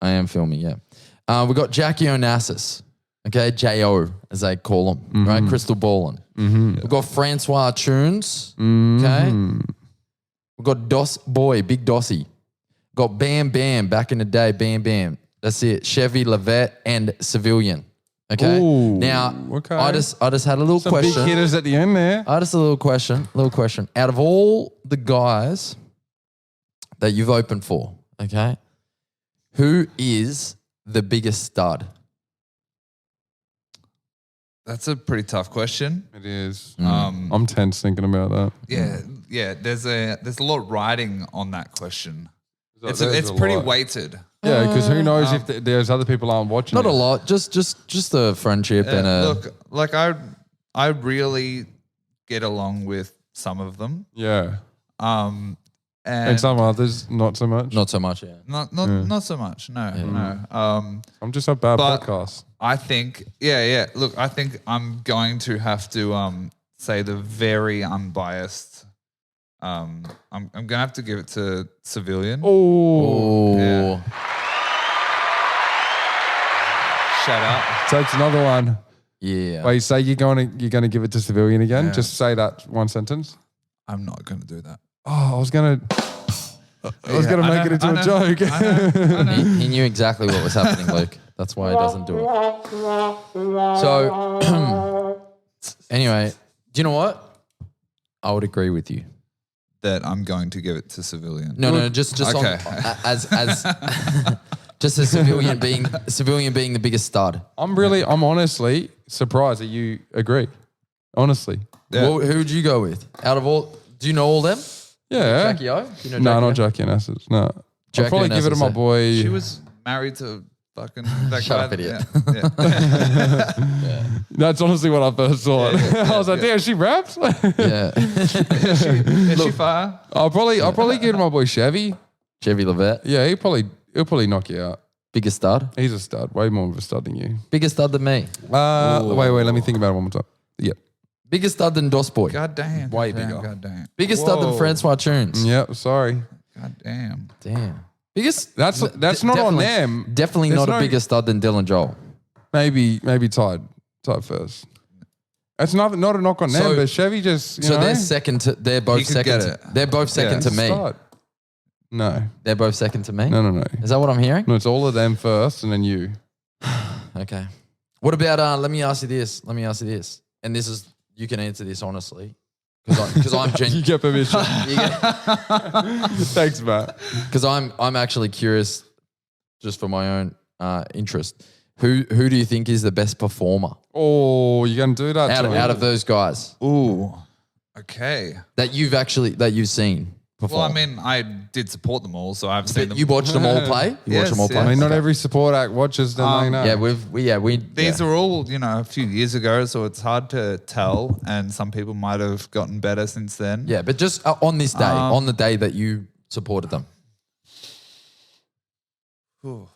I am filming, yeah. We got Jackie Onassis, okay, J.O., as they call him, right? Crystal Ballin. We've got Francois Tunes, okay? We've got Dos Boy, Big Dossy. Got Bam Bam, back in the day, Bam Bam. That's it. Chevy Levette and Civilian, okay? Ooh, now, okay. I just had a little Some question. big hitters at the end there. I just a little question. Out of all the guys that you've opened for, okay, who is the biggest stud? That's a pretty tough question. It is. Mm. I'm tense thinking about that. Yeah. There's a lot riding on that question. It's There's a pretty lot. weighted. Yeah, because who knows if there's other people aren't watching. Not it. a lot, just a friendship and a Look, like I really get along with some of them. Yeah, And and some others not so much. not so much. Yeah. not so much. No. I'm just a bad But- podcast. I think, yeah. Look, I think I'm going to have to say the very unbiased. I'm gonna have to give it to Civilian. Oh, Oh, Yeah. Shout out. takes another one. yeah. Wait, say you're gonna give it to Civilian again? Yeah. Just say that one sentence. I'm not gonna do that. Oh, I was gonna I make know, it into I a know, joke. I know. He knew exactly what was happening, Luke. That's why he doesn't do it. So, anyway, do you know what? I would agree with you. That I'm going to give it to Civilian. No, just Okay. as just a civilian being the biggest stud. I'm honestly surprised that you agree. Honestly. Yeah. Well, who would you go with? Out of all, do you know all them? Yeah. Jackie O? Do you know No, Jackie O? not Jackie and Asses. No. Jackie I'll probably and give it to Asses, my eh? boy. She was married to fucking that Shut guy. up, idiot. Yeah. That's honestly what I first thought. I was like, damn, she raps? Yeah. Is she fire? I'll probably give it to my boy Chevy. Chevy Levette, Yeah, he'll probably knock you out. biggest stud. He's a stud, way more of a stud than you. Biggest stud than me. Wait, let me think about it one more time. Yep. Biggest stud than Dos Boy. God damn. Way God damn, bigger. God damn. Biggest stud than Whoa. Francois Tunes. Yep, sorry. God damn. Damn. Biggest. That's not on definitely- them. Definitely There's not a no- bigger stud than Dylan Joel. Maybe tied first. That's not a knock on them, So- but Chevy just, So know, they're second to. They're both He could second. get To, it. they're both second to it's a me. stud. No, They're both second to me. no. Is that what I'm hearing? No, it's all of them first and then you. Okay. What about? Let me ask you this. And this is you can answer this honestly, because I'm You genuine. get permission. Thanks, Matt. Because I'm actually curious, just for my own interest. Who do you think is the best performer Oh, you're going to do that out of those guys Ooh. Okay. that you've seen perform? Well, I mean, I did support them all, so I've seen them. you watched them all play. You watched them all Yes, play. I mean, not Okay. every support act watches them. Yeah, we. These are all, a few years ago, so it's hard to tell. And some people might have gotten better since then. Yeah, but just on this day, on the day that you supported them. Oh,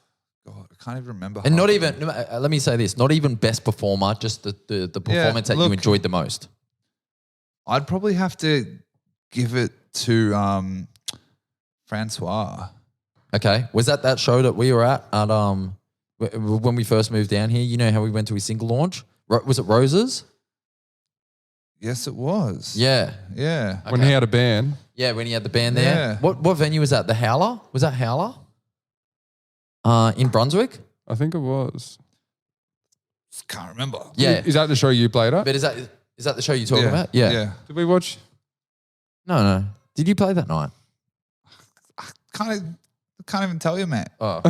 God, I can't even remember. And not even, let me say this, not even best performer, just the performance that you enjoyed the most. I'd probably have to give it to Francois. Okay. Was that show that we were at when we first moved down here? You know how we went to his single launch? Was it Roses? Yes, it was. Yeah. Yeah. When he had a band. Yeah, when he had the band there. Yeah. What venue was that? The Howler? Was that Howler? In Brunswick? I think it was. Can't remember. Yeah. Is that the show you played at? But is that the show you're talking about? Yeah. Yeah. Did we watch? No. Did you play that night? Can't even tell you, mate. Oh.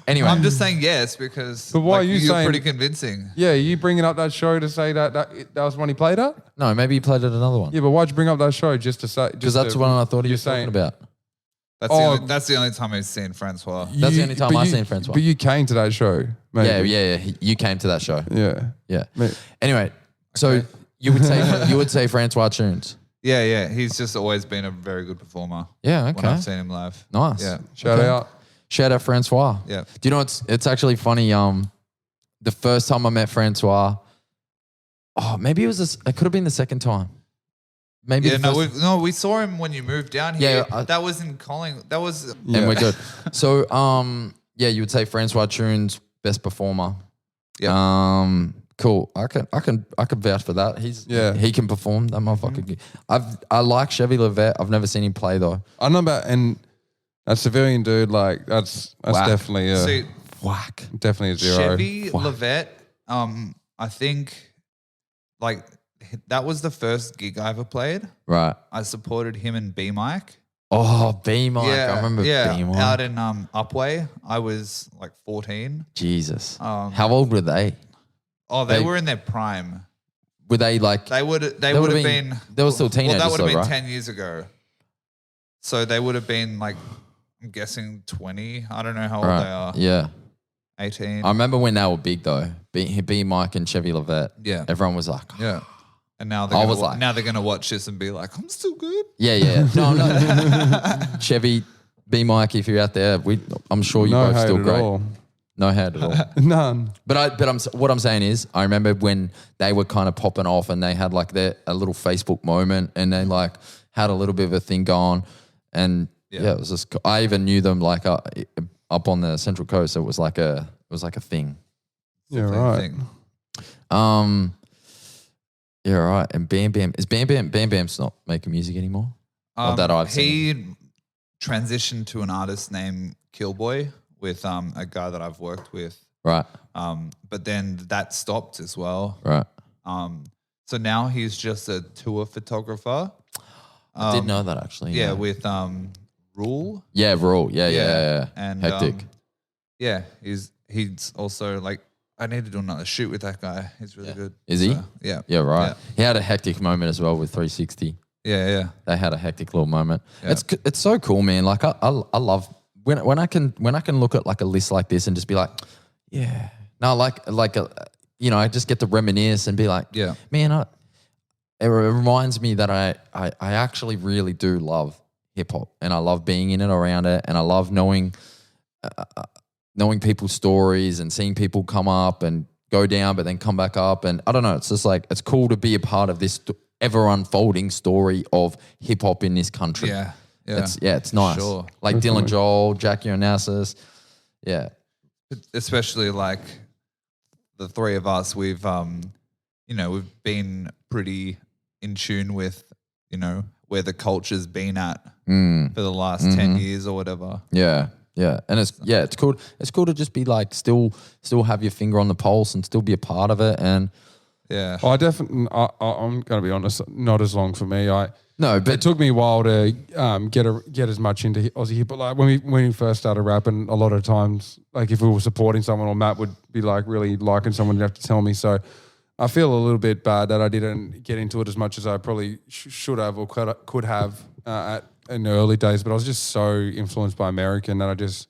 Anyway. I'm just saying yes because But why are you you're saying- pretty convincing. Yeah, you bringing up that show to say that was one he played at? No, maybe you played at another one. Yeah, but why'd you bring up that show just to say? Because that's the one I thought he you're was talking saying- about. That's the only time I've seen Francois. That's the only time I've seen Francois. But you came to that show, maybe. Yeah. You came to that show. Yeah. Yeah. Anyway, so you would say Francois Tunes. Yeah. He's just always been a very good performer. Yeah, When okay. I've seen him live. Nice. Yeah. Shout out. Shout out Francois. Yeah. Do you know it's actually funny? The first time I met Francois, maybe it could have been the second time. Maybe we saw him when you moved down here. Yeah, that was in Colling. That was and we're good. So you would say Francois Tunes best performer. Yeah. Cool. I can vouch for that. He can perform. That motherfucker. I like Chevy Levette. I've never seen him play though. I know about and a civilian dude like that's Whack. definitely See, Whack. definitely a zero. Chevy Levette. I think like that was the first gig I ever played. Right. I supported him and B Mike. Oh, B Mike. I remember B Mike. Out in Upway. I was like 14. Jesus. How old were they? Oh, they were in their prime. Were they like? They would have been. They were still teenagers. Well, that would have been right? 10 years ago. So they would have been like, I'm guessing 20. I don't know how old they are. Yeah. 18. I remember when they were big though. B Mike and Chevy Levette. Yeah. Everyone was like, Yeah. And now they're gonna watch this and be like, I'm still good. yeah. No. Chevy, B Mike, if you're out there, I'm sure you both still great. All. No hate at all. None. But what I'm saying is, I remember when they were kind of popping off and they had like a little Facebook moment and they like had a little bit of a thing going, and it was just. I even knew them like up on the Central Coast. So it was like a thing. Yeah, right. Yeah, right. And Bam Bam's not making music anymore. Not that I've seen. He transitioned to an artist named Killboy with a guy that I've worked with. Right. But then that stopped as well. Right. So now he's just a tour photographer. I did know that actually. Yeah, with Rule. Yeah, Rule. Yeah. And hectic. He's also like, I need to do another shoot with that guy. He's really good. Is he? Yeah. Yeah, right. Yeah. He had a hectic moment as well with 360. Yeah. They had a hectic little moment. Yeah. It's so cool, man. Like I love when I can look at like a list like this and just be like, yeah. No, I just get to reminisce and be like, Yeah. man, it reminds me that I actually really do love hip hop and I love being in it, around it, and I love knowing people's stories and seeing people come up and go down but then come back up, and I don't know, it's just like it's cool to be a part of this ever unfolding story of hip hop in this country. Yeah. It's nice. Sure. Like Dylan Joel, Jackie Onassis. Yeah. Especially like the three of us, we've been pretty in tune with, where the culture's been at for the last 10 years or whatever. Yeah. And it's cool. It's cool to just be like still have your finger on the pulse and still be a part of it. And yeah. I definitely. I'm going to be honest. Not as long for me. but it took me a while to get as much into Aussie hip hop. Like when we first started rapping, a lot of times, like if we were supporting someone or Matt would be like really liking someone, you'd have to tell me. So I feel a little bit bad that I didn't get into it as much as I probably should have or could have in the early days. But I was just so influenced by American that I just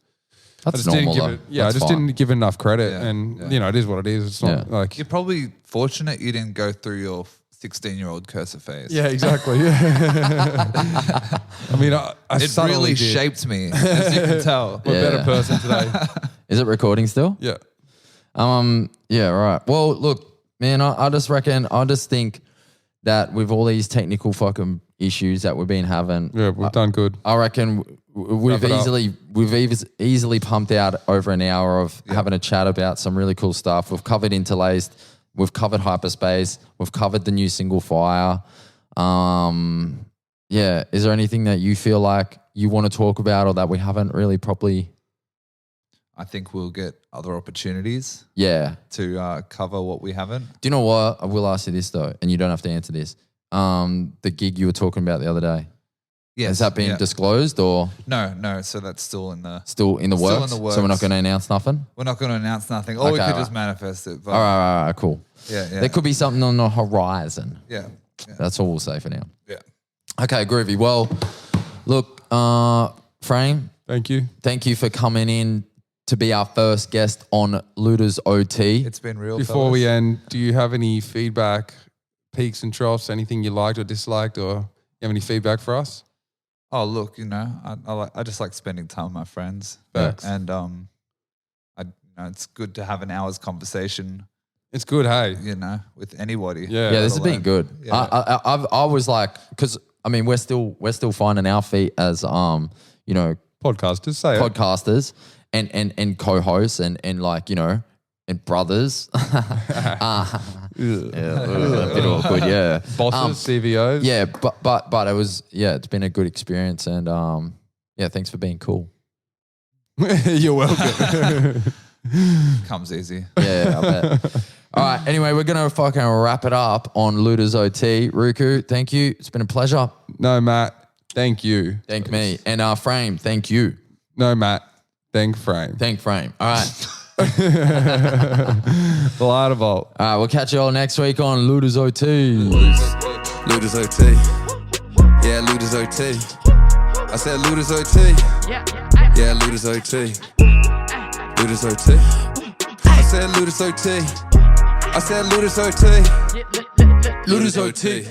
normal, didn't give it. didn't give it enough credit, Yeah, and it is what it is. It's not like You're probably fortunate you didn't go through your 16-year-old cursor face. Yeah, exactly. Yeah. I mean, I It really shaped me, as you can tell. I'm a better person today. Is it recording still? Yeah. Yeah, right. Well, look, man, I just think that with all these technical fucking issues that we've been having, Yeah, we've done good. I reckon we've Wrap it up. easily pumped out over an hour of having a chat about some really cool stuff. We've covered Interlaced, we've covered Hyperspace, we've covered the new single Fire. Yeah, is there anything that you feel like you want to talk about or that we haven't really properly? I think we'll get other opportunities Yeah. to cover what we haven't. Do you know what? I will ask you this though, and you don't have to answer this. The gig you were talking about the other day. Yes. Has that been disclosed or No. So that's still in the works. still in the works? So we're not going to announce nothing? We're not going to announce nothing. Or we Okay, could right. just manifest it. But All right, cool. Yeah. There could be something on the horizon. Yeah. That's all we'll say for now. Yeah. Okay, groovy. Well, look, Frame, Thank you. thank you for coming in to be our first guest on LOOTRS OT. It's been real. Before we end, do you have any feedback, peaks and troughs, anything you liked or disliked, or you have any feedback for us? Oh, look, I just like spending time with my friends. Facts. And it's good to have an hour's conversation, It's good, hey. with anybody. Yeah. Yeah, this has been good. Yeah. I was like, because I mean, we're still finding our feet as Podcasters, say it. podcasters and co-hosts and like and brothers. A bit awkward, yeah. Bosses, CVOs. Yeah, but it was it's been a good experience and thanks for being cool. You're welcome. Comes easy. Yeah, I bet. All right. Anyway, we're gonna fucking wrap it up on LOOTRS OT. Ruku, thank you. It's been a pleasure. No, Matt. Thank you. Thank me. And Frame, thank you. No, Matt. Thank Frame. Thank Frame. All right. The Lighter Vault. All right. We'll catch you all next week on LOOTRS OT. LOOTRS OT. Yeah, LOOTRS OT. I said LOOTRS OT. Yeah, LOOTRS OT. LOOTRS OT. I said LOOTRS OT. I said LOOTRS OT. LOOTRS OT.